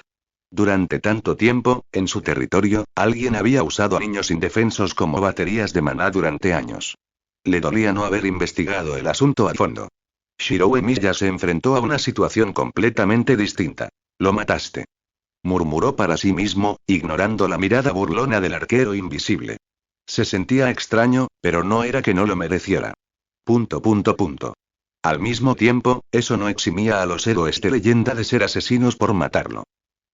Durante tanto tiempo, en su territorio, alguien había usado a niños indefensos como baterías de maná durante años. Le dolía no haber investigado el asunto a fondo. Shiro Emiya se enfrentó a una situación completamente distinta. Lo mataste. Murmuró para sí mismo, ignorando la mirada burlona del arquero invisible. Se sentía extraño, pero no era que no lo mereciera. Al mismo tiempo, eso no eximía a los héroes de leyenda de ser asesinos por matarlo.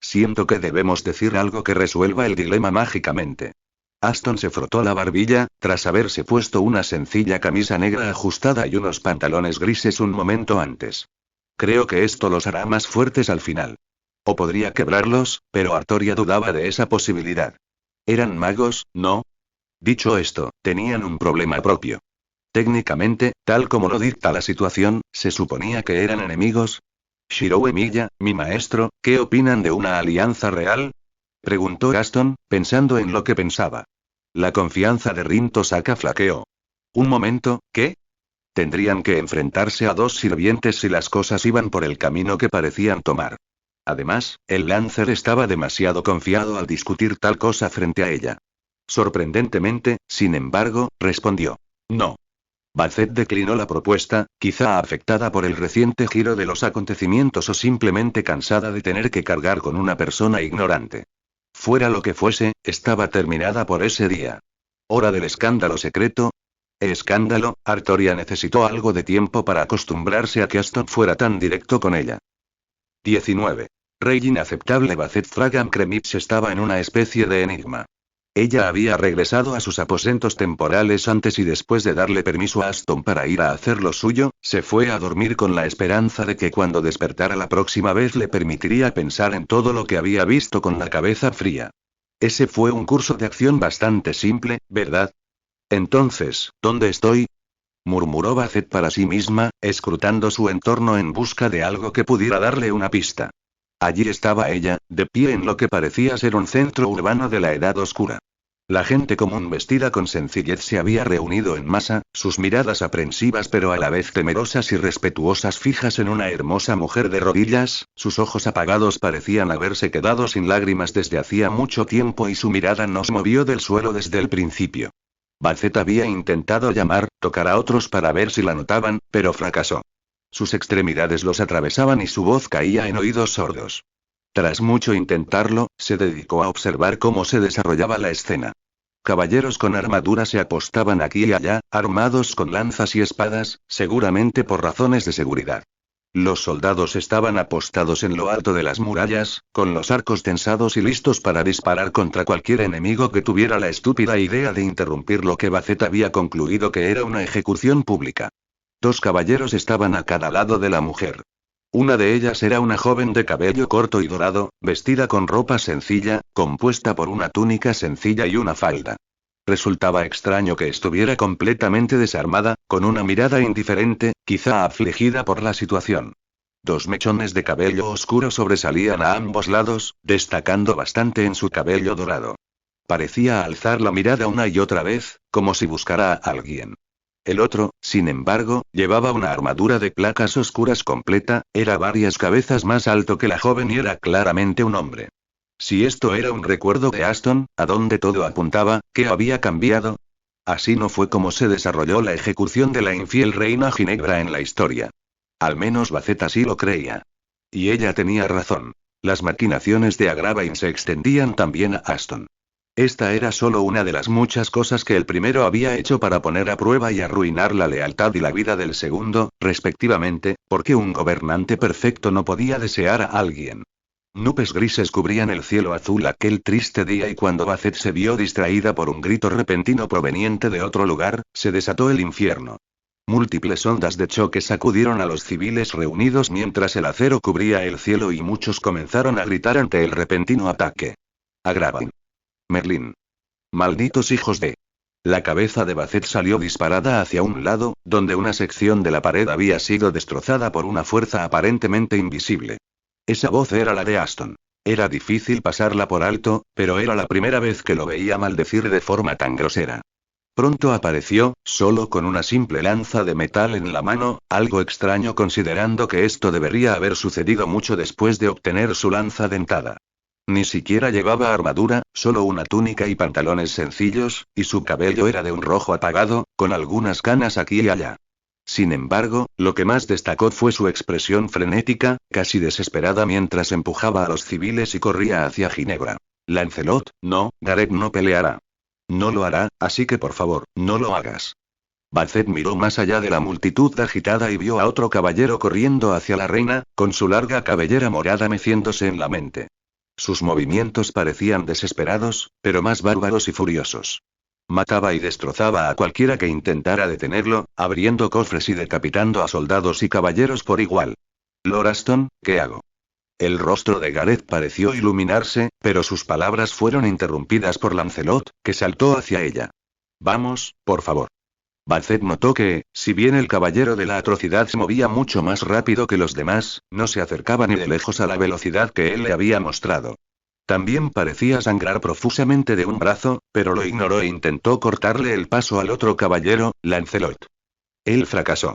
Siento que debemos decir algo que resuelva el dilema mágicamente. Aston se frotó la barbilla, tras haberse puesto una sencilla camisa negra ajustada y unos pantalones grises un momento antes. Creo que esto los hará más fuertes al final. O podría quebrarlos, pero Artoria dudaba de esa posibilidad. Eran magos, ¿no? Dicho esto, tenían un problema propio. Técnicamente, tal como lo dicta la situación, se suponía que eran enemigos. Shiro Emiya, mi maestro, ¿qué opinan de una alianza real? Preguntó Aston, pensando en lo que pensaba. La confianza de Rin Tosaka flaqueó. Un momento, ¿qué? Tendrían que enfrentarse a dos sirvientes si las cosas iban por el camino que parecían tomar. Además, el Lancer estaba demasiado confiado al discutir tal cosa frente a ella. Sorprendentemente, sin embargo, respondió. No. Basset declinó la propuesta, quizá afectada por el reciente giro de los acontecimientos o simplemente cansada de tener que cargar con una persona ignorante. Fuera lo que fuese, estaba terminada por ese día. Hora del escándalo secreto. Escándalo, Artoria necesitó algo de tiempo para acostumbrarse a que Aston fuera tan directo con ella. 19. Rey inaceptable. Basset Fragan Kremitz estaba en una especie de enigma. Ella había regresado a sus aposentos temporales antes y después de darle permiso a Aston para ir a hacer lo suyo, se fue a dormir con la esperanza de que cuando despertara la próxima vez le permitiría pensar en todo lo que había visto con la cabeza fría. Ese fue un curso de acción bastante simple, ¿verdad? Entonces, ¿dónde estoy? Murmuró Basset para sí misma, escrutando su entorno en busca de algo que pudiera darle una pista. Allí estaba ella, de pie en lo que parecía ser un centro urbano de la Edad Oscura. La gente común vestida con sencillez se había reunido en masa, sus miradas aprensivas pero a la vez temerosas y respetuosas fijas en una hermosa mujer de rodillas, sus ojos apagados parecían haberse quedado sin lágrimas desde hacía mucho tiempo y su mirada no se movió del suelo desde el principio. Basset había intentado tocar a otros para ver si la notaban, pero fracasó. Sus extremidades los atravesaban y su voz caía en oídos sordos. Tras mucho intentarlo, se dedicó a observar cómo se desarrollaba la escena. Caballeros con armadura se apostaban aquí y allá, armados con lanzas y espadas, seguramente por razones de seguridad. Los soldados estaban apostados en lo alto de las murallas, con los arcos tensados y listos para disparar contra cualquier enemigo que tuviera la estúpida idea de interrumpir lo que Basset había concluido que era una ejecución pública. Dos caballeros estaban a cada lado de la mujer. Una de ellas era una joven de cabello corto y dorado, vestida con ropa sencilla, compuesta por una túnica sencilla y una falda. Resultaba extraño que estuviera completamente desarmada, con una mirada indiferente, quizá afligida por la situación. Dos mechones de cabello oscuro sobresalían a ambos lados, destacando bastante en su cabello dorado. Parecía alzar la mirada una y otra vez, como si buscara a alguien. El otro, sin embargo, llevaba una armadura de placas oscuras completa, era varias cabezas más alto que la joven y era claramente un hombre. Si esto era un recuerdo de Aston, ¿a dónde todo apuntaba? ¿Qué había cambiado? Así no fue como se desarrolló la ejecución de la infiel reina Ginebra en la historia. Al menos Basset así lo creía. Y ella tenía razón. Las maquinaciones de Agravain se extendían también a Aston. Esta era solo una de las muchas cosas que el primero había hecho para poner a prueba y arruinar la lealtad y la vida del segundo, respectivamente, porque un gobernante perfecto no podía desear a alguien. Nubes grises cubrían el cielo azul aquel triste día y cuando Basset se vio distraída por un grito repentino proveniente de otro lugar, se desató el infierno. Múltiples ondas de choque sacudieron a los civiles reunidos mientras el acero cubría el cielo y muchos comenzaron a gritar ante el repentino ataque. Agravan. Merlín. Malditos hijos de... La cabeza de Basset salió disparada hacia un lado, donde una sección de la pared había sido destrozada por una fuerza aparentemente invisible. Esa voz era la de Aston. Era difícil pasarla por alto, pero era la primera vez que lo veía maldecir de forma tan grosera. Pronto apareció, solo con una simple lanza de metal en la mano, algo extraño considerando que esto debería haber sucedido mucho después de obtener su lanza dentada. Ni siquiera llevaba armadura, solo una túnica y pantalones sencillos, y su cabello era de un rojo apagado, con algunas canas aquí y allá. Sin embargo, lo que más destacó fue su expresión frenética, casi desesperada mientras empujaba a los civiles y corría hacia Ginebra. Lancelot, no, Gareth no peleará. No lo hará, así que por favor, no lo hagas. Basset miró más allá de la multitud agitada y vio a otro caballero corriendo hacia la reina, con su larga cabellera morada meciéndose en la mente. Sus movimientos parecían desesperados, pero más bárbaros y furiosos. Mataba y destrozaba a cualquiera que intentara detenerlo, abriendo cofres y decapitando a soldados y caballeros por igual. Lord Aston, ¿qué hago? El rostro de Gareth pareció iluminarse, pero sus palabras fueron interrumpidas por Lancelot, que saltó hacia ella. Vamos, por favor. Basset notó que, si bien el caballero de la atrocidad se movía mucho más rápido que los demás, no se acercaba ni de lejos a la velocidad que él le había mostrado. También parecía sangrar profusamente de un brazo, pero lo ignoró e intentó cortarle el paso al otro caballero, Lancelot. Él fracasó.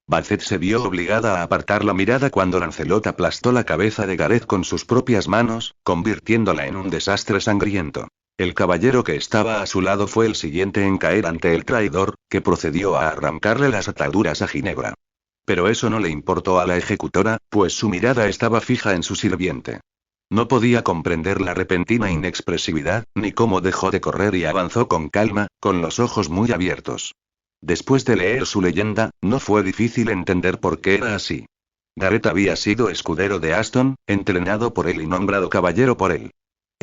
Basset se vio obligada a apartar la mirada cuando Lancelot aplastó la cabeza de Gareth con sus propias manos, convirtiéndola en un desastre sangriento. El caballero que estaba a su lado fue el siguiente en caer ante el traidor, que procedió a arrancarle las ataduras a Ginebra. Pero eso no le importó a la ejecutora, pues su mirada estaba fija en su sirviente. No podía comprender la repentina inexpresividad, ni cómo dejó de correr y avanzó con calma, con los ojos muy abiertos. Después de leer su leyenda, no fue difícil entender por qué era así. Gareth había sido escudero de Aston, entrenado por él y nombrado caballero por él.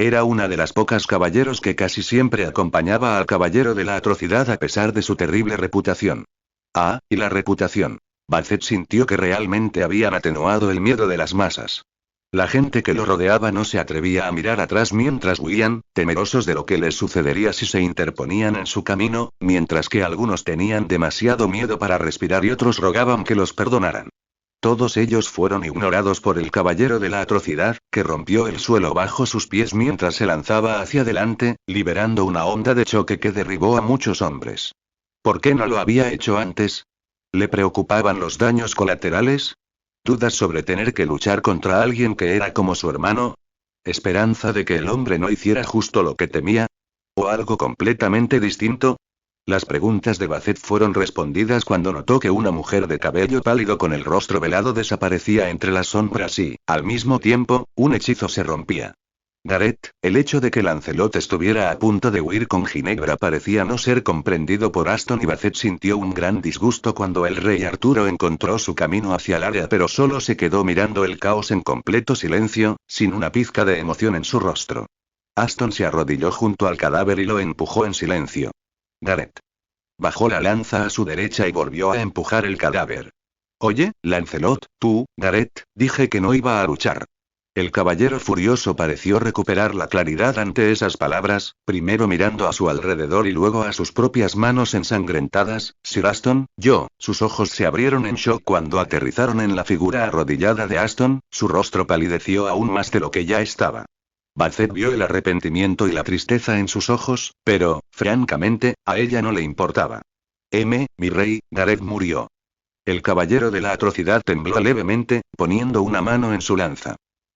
Era una de las pocas caballeros que casi siempre acompañaba al caballero de la atrocidad a pesar de su terrible reputación. Ah, y la reputación. Basset sintió que realmente habían atenuado el miedo de las masas. La gente que lo rodeaba no se atrevía a mirar atrás mientras huían, temerosos de lo que les sucedería si se interponían en su camino, mientras que algunos tenían demasiado miedo para respirar y otros rogaban que los perdonaran. Todos ellos fueron ignorados por el caballero de la atrocidad, que rompió el suelo bajo sus pies mientras se lanzaba hacia adelante, liberando una onda de choque que derribó a muchos hombres. ¿Por qué no lo había hecho antes? ¿Le preocupaban los daños colaterales? ¿Dudas sobre tener que luchar contra alguien que era como su hermano? ¿Esperanza de que el hombre no hiciera justo lo que temía? ¿O algo completamente distinto? Las preguntas de Basset fueron respondidas cuando notó que una mujer de cabello pálido con el rostro velado desaparecía entre las sombras y, al mismo tiempo, un hechizo se rompía. Gareth, el hecho de que Lancelot estuviera a punto de huir con Ginebra parecía no ser comprendido por Aston y Basset sintió un gran disgusto cuando el rey Arturo encontró su camino hacia el área pero solo se quedó mirando el caos en completo silencio, sin una pizca de emoción en su rostro. Aston se arrodilló junto al cadáver y lo empujó en silencio. Gareth. Bajó la lanza a su derecha y volvió a empujar el cadáver. Oye, Lancelot, tú, Gareth, dije que no iba a luchar. El caballero furioso pareció recuperar la claridad ante esas palabras, primero mirando a su alrededor y luego a sus propias manos ensangrentadas. Sir Aston, sus ojos se abrieron en shock cuando aterrizaron en la figura arrodillada de Aston, su rostro palideció aún más de lo que ya estaba. Basset vio el arrepentimiento y la tristeza en sus ojos, pero, francamente, a ella no le importaba. Mi rey, Gareth murió. El caballero de la atrocidad tembló levemente, poniendo una mano en su lanza.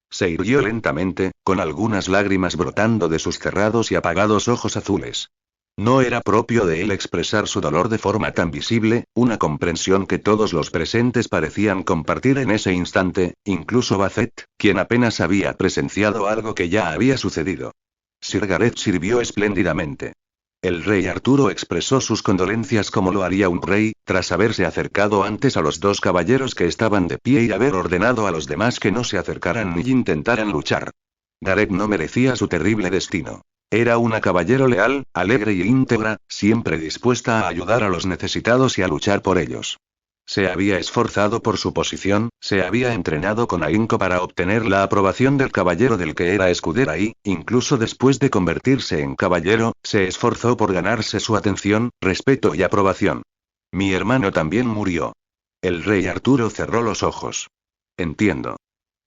Se irguió lentamente, con algunas lágrimas brotando de sus cerrados y apagados ojos azules. No era propio de él expresar su dolor de forma tan visible, una comprensión que todos los presentes parecían compartir en ese instante, incluso Basset, quien apenas había presenciado algo que ya había sucedido. Sir Gareth sirvió espléndidamente. El rey Arturo expresó sus condolencias como lo haría un rey, tras haberse acercado antes a los dos caballeros que estaban de pie y haber ordenado a los demás que no se acercaran ni intentaran luchar. Gareth no merecía su terrible destino. Era una caballero leal, alegre y íntegra, siempre dispuesta a ayudar a los necesitados y a luchar por ellos. Se había esforzado por su posición, se había entrenado con ahínco para obtener la aprobación del caballero del que era escudera y, incluso después de convertirse en caballero, se esforzó por ganarse su atención, respeto y aprobación. Mi hermano también murió. El rey Arturo cerró los ojos. Entiendo.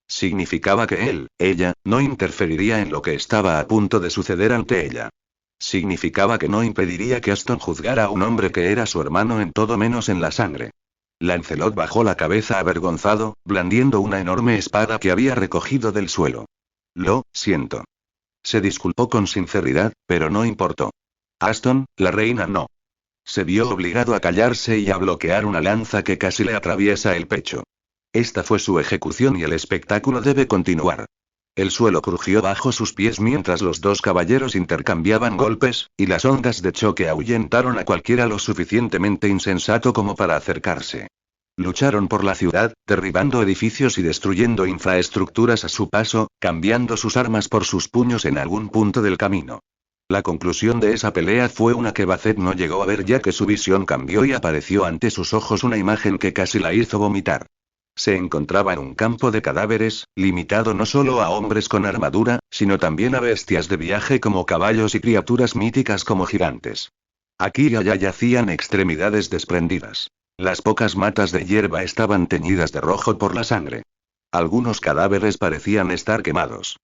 Significaba que ella, no interferiría en lo que estaba a punto de suceder ante ella. Significaba que no impediría que Aston juzgara a un hombre que era su hermano en todo menos en la sangre. Lancelot bajó la cabeza avergonzado, blandiendo una enorme espada que había recogido del suelo. Lo siento. Se disculpó con sinceridad, pero no importó. Aston, la reina no. Se vio obligado a callarse y a bloquear una lanza que casi le atraviesa el pecho. Esta fue su ejecución y el espectáculo debe continuar. El suelo crujió bajo sus pies mientras los dos caballeros intercambiaban golpes, y las ondas de choque ahuyentaron a cualquiera lo suficientemente insensato como para acercarse. Lucharon por la ciudad, derribando edificios y destruyendo infraestructuras a su paso, cambiando sus armas por sus puños en algún punto del camino. La conclusión de esa pelea fue una que Basset no llegó a ver ya que su visión cambió y apareció ante sus ojos una imagen que casi la hizo vomitar. Se encontraba en un campo de cadáveres, limitado no solo a hombres con armadura, sino también a bestias de viaje como caballos y criaturas míticas como gigantes. Aquí y allá yacían extremidades desprendidas. Las pocas matas de hierba estaban teñidas de rojo por la sangre. Algunos cadáveres parecían estar quemados.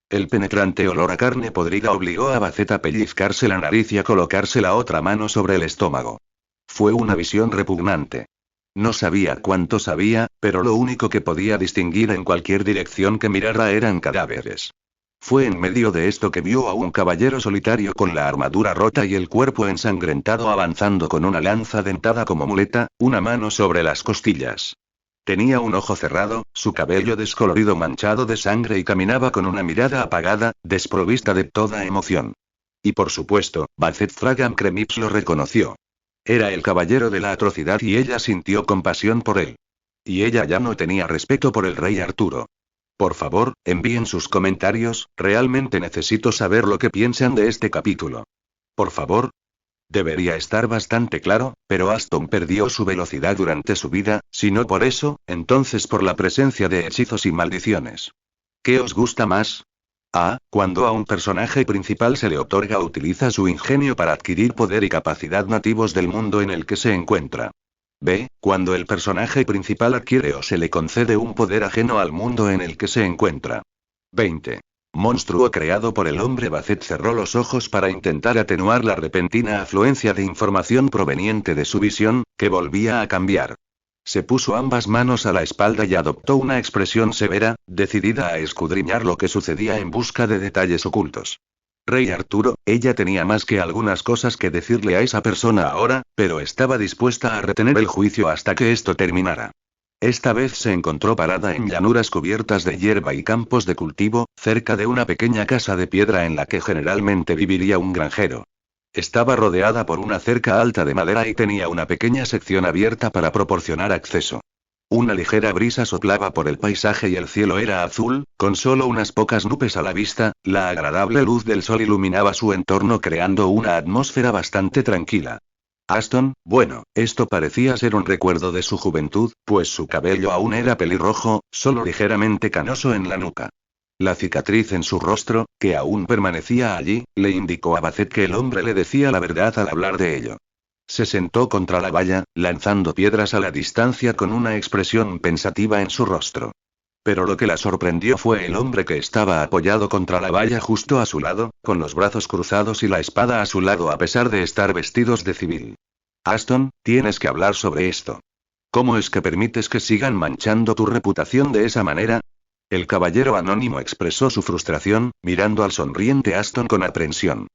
El penetrante olor a carne podrida obligó a Basset a pellizcarse la nariz y a colocarse la otra mano sobre el estómago. Fue una visión repugnante. No sabía cuánto sabía, pero lo único que podía distinguir en cualquier dirección que mirara eran cadáveres. Fue en medio de esto que vio a un caballero solitario con la armadura rota y el cuerpo ensangrentado avanzando con una lanza dentada como muleta, una mano sobre las costillas. Tenía un ojo cerrado, su cabello descolorido manchado de sangre y caminaba con una mirada apagada, desprovista de toda emoción. Y por supuesto, Basset Fragam Cremips lo reconoció. Era el caballero de la atrocidad y ella sintió compasión por él. Y ella ya no tenía respeto por el rey Arturo. Por favor, envíen sus comentarios, realmente necesito saber lo que piensan de este capítulo. Por favor. Debería estar bastante claro, pero Aston perdió su velocidad durante su vida, si no por eso, entonces por la presencia de hechizos y maldiciones. ¿Qué os gusta más? A. Cuando a un personaje principal se le otorga o utiliza su ingenio para adquirir poder y capacidad nativos del mundo en el que se encuentra. B. Cuando el personaje principal adquiere o se le concede un poder ajeno al mundo en el que se encuentra. 20. Monstruo creado por el hombre. Basset cerró los ojos para intentar atenuar la repentina afluencia de información proveniente de su visión, que volvía a cambiar. Se puso ambas manos a la espalda y adoptó una expresión severa, decidida a escudriñar lo que sucedía en busca de detalles ocultos. Rey Arturo, ella tenía más que algunas cosas que decirle a esa persona ahora, pero estaba dispuesta a retener el juicio hasta que esto terminara. Esta vez se encontró parada en llanuras cubiertas de hierba y campos de cultivo, cerca de una pequeña casa de piedra en la que generalmente viviría un granjero. Estaba rodeada por una cerca alta de madera y tenía una pequeña sección abierta para proporcionar acceso. Una ligera brisa soplaba por el paisaje y el cielo era azul, con solo unas pocas nubes a la vista, la agradable luz del sol iluminaba su entorno creando una atmósfera bastante tranquila. Aston, bueno, esto parecía ser un recuerdo de su juventud, pues su cabello aún era pelirrojo, solo ligeramente canoso en la nuca. La cicatriz en su rostro, que aún permanecía allí, le indicó a Basset que el hombre le decía la verdad al hablar de ello. Se sentó contra la valla, lanzando piedras a la distancia con una expresión pensativa en su rostro. Pero lo que la sorprendió fue el hombre que estaba apoyado contra la valla justo a su lado, con los brazos cruzados y la espada a su lado a pesar de estar vestidos de civil. Aston, tienes que hablar sobre esto. ¿Cómo es que permites que sigan manchando tu reputación de esa manera? El caballero anónimo expresó su frustración, mirando al sonriente Aston con aprensión.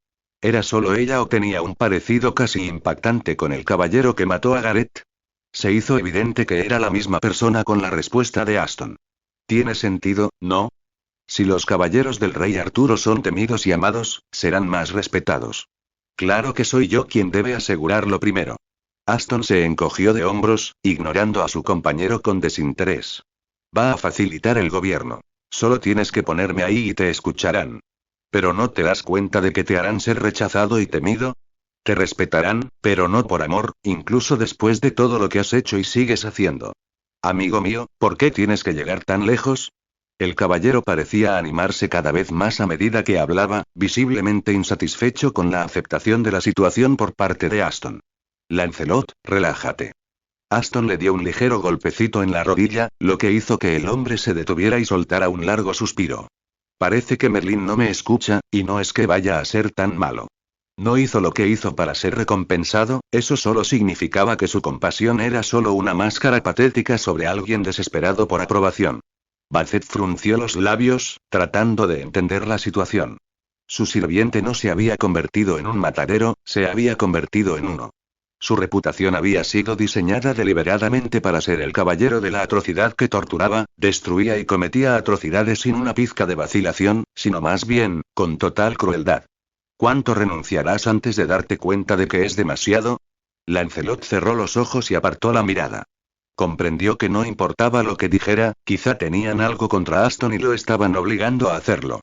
¿Era solo ella o tenía un parecido casi impactante con el caballero que mató a Gareth? Se hizo evidente que era la misma persona con la respuesta de Aston. ¿Tiene sentido, no? Si los caballeros del rey Arturo son temidos y amados, serán más respetados. Claro que soy yo quien debe asegurarlo primero. Aston se encogió de hombros, ignorando a su compañero con desinterés. Va a facilitar el gobierno. Solo tienes que ponerme ahí y te escucharán. ¿Pero no te das cuenta de que te harán ser rechazado y temido? Te respetarán, pero no por amor, incluso después de todo lo que has hecho y sigues haciendo. Amigo mío, ¿por qué tienes que llegar tan lejos? El caballero parecía animarse cada vez más a medida que hablaba, visiblemente insatisfecho con la aceptación de la situación por parte de Aston. Lancelot, relájate. Aston le dio un ligero golpecito en la rodilla, lo que hizo que el hombre se detuviera y soltara un largo suspiro. Parece que Merlín no me escucha, y no es que vaya a ser tan malo. No hizo lo que hizo para ser recompensado, eso solo significaba que su compasión era solo una máscara patética sobre alguien desesperado por aprobación. Basset frunció los labios, tratando de entender la situación. Su sirviente no se había convertido en un matadero, se había convertido en uno. Su reputación había sido diseñada deliberadamente para ser el caballero de la atrocidad que torturaba, destruía y cometía atrocidades sin una pizca de vacilación, sino más bien, con total crueldad. ¿Cuánto renunciarás antes de darte cuenta de que es demasiado? Lancelot cerró los ojos y apartó la mirada. Comprendió que no importaba lo que dijera, quizá tenían algo contra Aston y lo estaban obligando a hacerlo.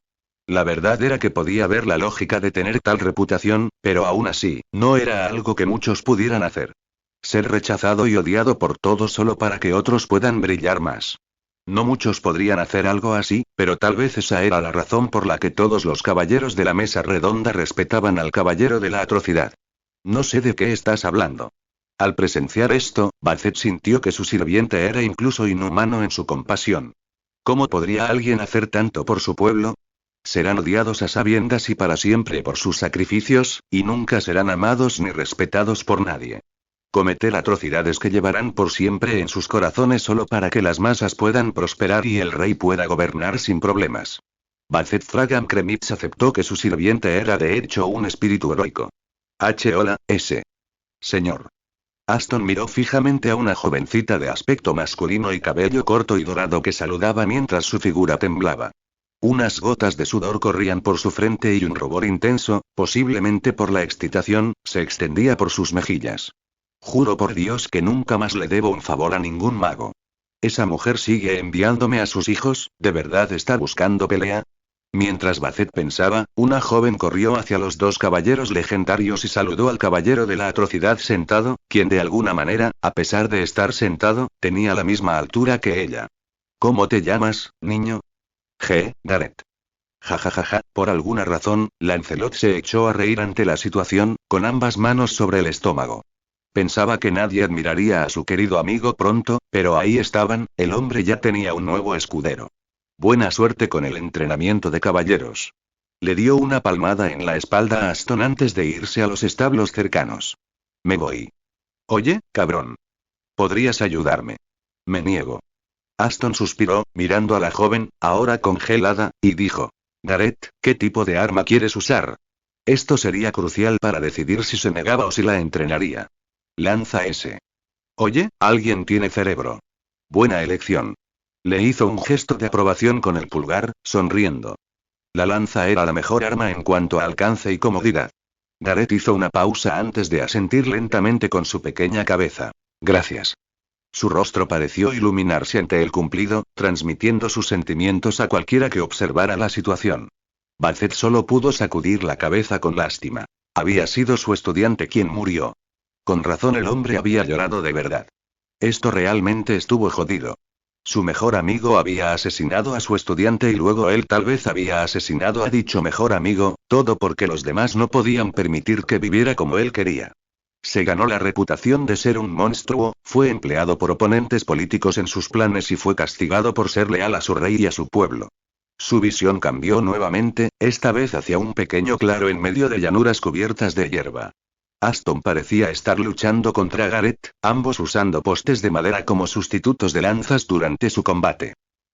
La verdad era que podía ver la lógica de tener tal reputación, pero aún así, no era algo que muchos pudieran hacer. Ser rechazado y odiado por todos solo para que otros puedan brillar más. No muchos podrían hacer algo así, pero tal vez esa era la razón por la que todos los caballeros de la mesa redonda respetaban al caballero de la atrocidad. No sé de qué estás hablando. Al presenciar esto, Basset sintió que su sirviente era incluso inhumano en su compasión. ¿Cómo podría alguien hacer tanto por su pueblo? Serán odiados a sabiendas y para siempre por sus sacrificios, y nunca serán amados ni respetados por nadie. Cometer atrocidades que llevarán por siempre en sus corazones solo para que las masas puedan prosperar y el rey pueda gobernar sin problemas. Basset Fragam Kremitz aceptó que su sirviente era de hecho un espíritu heroico. Hola, S. Señor. Aston miró fijamente a una jovencita de aspecto masculino y cabello corto y dorado que saludaba mientras su figura temblaba. Unas gotas de sudor corrían por su frente y un rubor intenso, posiblemente por la excitación, se extendía por sus mejillas. Juro por Dios que nunca más le debo un favor a ningún mago. ¿Esa mujer sigue enviándome a sus hijos? ¿De verdad está buscando pelea? Mientras Basset pensaba, una joven corrió hacia los dos caballeros legendarios y saludó al caballero de la atrocidad sentado, quien de alguna manera, a pesar de estar sentado, tenía la misma altura que ella. ¿Cómo te llamas, niño? Gareth. Jajajaja, por alguna razón, Lancelot se echó a reír ante la situación, con ambas manos sobre el estómago. Pensaba que nadie admiraría a su querido amigo pronto, pero ahí estaban, el hombre ya tenía un nuevo escudero. Buena suerte con el entrenamiento de caballeros. Le dio una palmada en la espalda a Aston antes de irse a los establos cercanos. Me voy. Oye, cabrón. ¿Podrías ayudarme? Me niego. Aston suspiró, mirando a la joven, ahora congelada, y dijo. Gareth, ¿qué tipo de arma quieres usar? Esto sería crucial para decidir si se negaba o si la entrenaría. Lanza S. Oye, alguien tiene cerebro. Buena elección. Le hizo un gesto de aprobación con el pulgar, sonriendo. La lanza era la mejor arma en cuanto a alcance y comodidad. Gareth hizo una pausa antes de asentir lentamente con su pequeña cabeza. Gracias. Su rostro pareció iluminarse ante el cumplido, transmitiendo sus sentimientos a cualquiera que observara la situación. Basset solo pudo sacudir la cabeza con lástima. Había sido su estudiante quien murió. Con razón el hombre había llorado de verdad. Esto realmente estuvo jodido. Su mejor amigo había asesinado a su estudiante y luego él tal vez había asesinado a dicho mejor amigo, todo porque los demás no podían permitir que viviera como él quería. Se ganó la reputación de ser un monstruo, fue empleado por oponentes políticos en sus planes y fue castigado por ser leal a su rey y a su pueblo. Su visión cambió nuevamente, esta vez hacia un pequeño claro en medio de llanuras cubiertas de hierba. Aston parecía estar luchando contra Gareth, ambos usando postes de madera como sustitutos de lanzas durante su combate.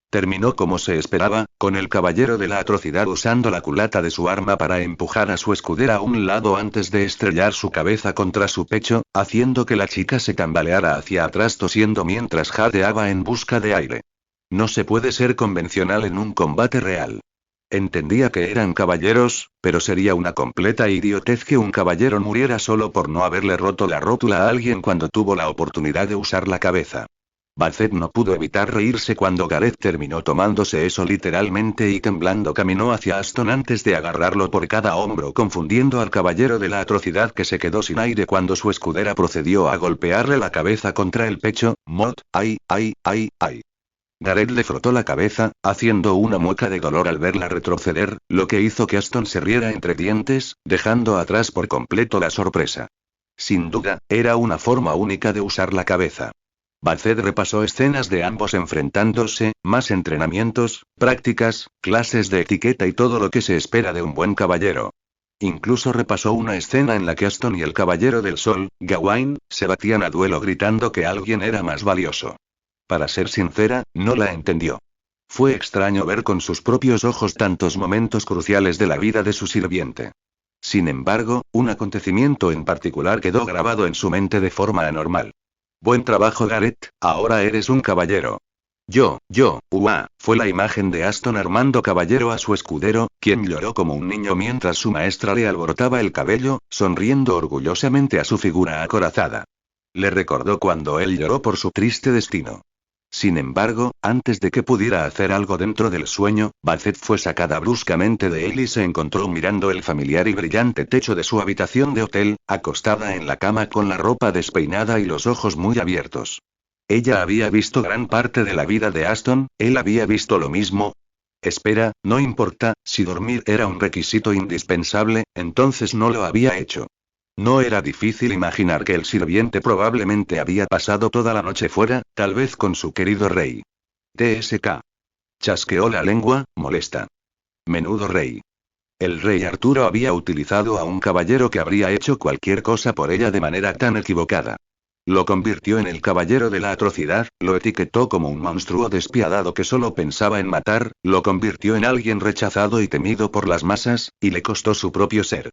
Terminó como se esperaba, con el caballero de la atrocidad usando la culata de su arma para empujar a su escudera a un lado antes de estrellar su cabeza contra su pecho, haciendo que la chica se tambaleara hacia atrás tosiendo mientras jadeaba en busca de aire. No se puede ser convencional en un combate real. Entendía que eran caballeros, pero sería una completa idiotez que un caballero muriera solo por no haberle roto la rótula a alguien cuando tuvo la oportunidad de usar la cabeza. Basset no pudo evitar reírse cuando Gareth terminó tomándose eso literalmente y temblando caminó hacia Aston antes de agarrarlo por cada hombro, confundiendo al caballero de la atrocidad, que se quedó sin aire cuando su escudera procedió a golpearle la cabeza contra el pecho. Mod, ay, ay, ay, ay. Gareth le frotó la cabeza, haciendo una mueca de dolor al verla retroceder, lo que hizo que Aston se riera entre dientes, dejando atrás por completo la sorpresa. Sin duda, era una forma única de usar la cabeza. Basset repasó escenas de ambos enfrentándose, más entrenamientos, prácticas, clases de etiqueta y todo lo que se espera de un buen caballero. Incluso repasó una escena en la que Aston y el Caballero del Sol, Gawain, se batían a duelo gritando que alguien era más valioso. Para ser sincera, no la entendió. Fue extraño ver con sus propios ojos tantos momentos cruciales de la vida de su sirviente. Sin embargo, un acontecimiento en particular quedó grabado en su mente de forma anormal. Buen trabajo, Gareth, ahora eres un caballero. Fue la imagen de Aston armando caballero a su escudero, quien lloró como un niño mientras su maestra le alborotaba el cabello, sonriendo orgullosamente a su figura acorazada. Le recordó cuando él lloró por su triste destino. Sin embargo, antes de que pudiera hacer algo dentro del sueño, Basset fue sacada bruscamente de él y se encontró mirando el familiar y brillante techo de su habitación de hotel, acostada en la cama con la ropa despeinada y los ojos muy abiertos. Ella había visto gran parte de la vida de Aston, él había visto lo mismo. Espera, no importa, si dormir era un requisito indispensable, entonces no lo había hecho. No era difícil imaginar que el sirviente probablemente había pasado toda la noche fuera, tal vez con su querido rey. TSK. Chasqueó la lengua, molesta. Menudo rey. El rey Arturo había utilizado a un caballero que habría hecho cualquier cosa por ella de manera tan equivocada. Lo convirtió en el caballero de la atrocidad, lo etiquetó como un monstruo despiadado que solo pensaba en matar, lo convirtió en alguien rechazado y temido por las masas, y le costó su propio ser.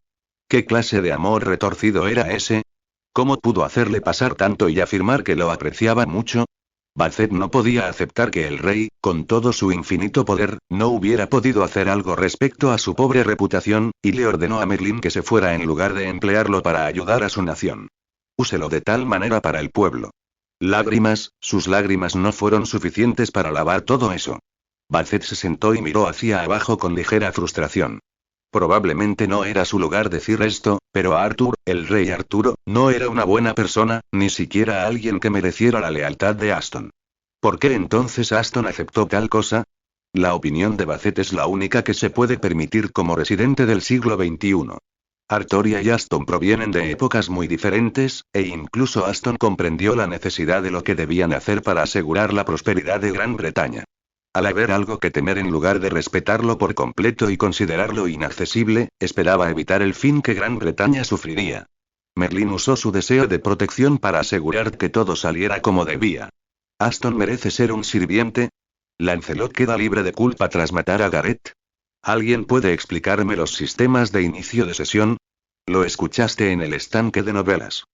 ¿Qué clase de amor retorcido era ese? ¿Cómo pudo hacerle pasar tanto y afirmar que lo apreciaba mucho? Basset no podía aceptar que el rey, con todo su infinito poder, no hubiera podido hacer algo respecto a su pobre reputación, y le ordenó a Merlin que se fuera en lugar de emplearlo para ayudar a su nación. Úselo de tal manera para el pueblo. Sus lágrimas no fueron suficientes para lavar todo eso. Basset se sentó y miró hacia abajo con ligera frustración. Probablemente no era su lugar decir esto, pero Arthur, el rey Arturo, no era una buena persona, ni siquiera alguien que mereciera la lealtad de Aston. ¿Por qué entonces Aston aceptó tal cosa? La opinión de Basset es la única que se puede permitir como residente del siglo XXI. Artoria y Aston provienen de épocas muy diferentes, e incluso Aston comprendió la necesidad de lo que debían hacer para asegurar la prosperidad de Gran Bretaña. Al haber algo que temer en lugar de respetarlo por completo y considerarlo inaccesible, esperaba evitar el fin que Gran Bretaña sufriría. Merlin usó su deseo de protección para asegurar que todo saliera como debía. ¿Aston merece ser un sirviente? ¿Lancelot queda libre de culpa tras matar a Gareth? ¿Alguien puede explicarme los sistemas de inicio de sesión? Lo escuchaste en el estanque de novelas.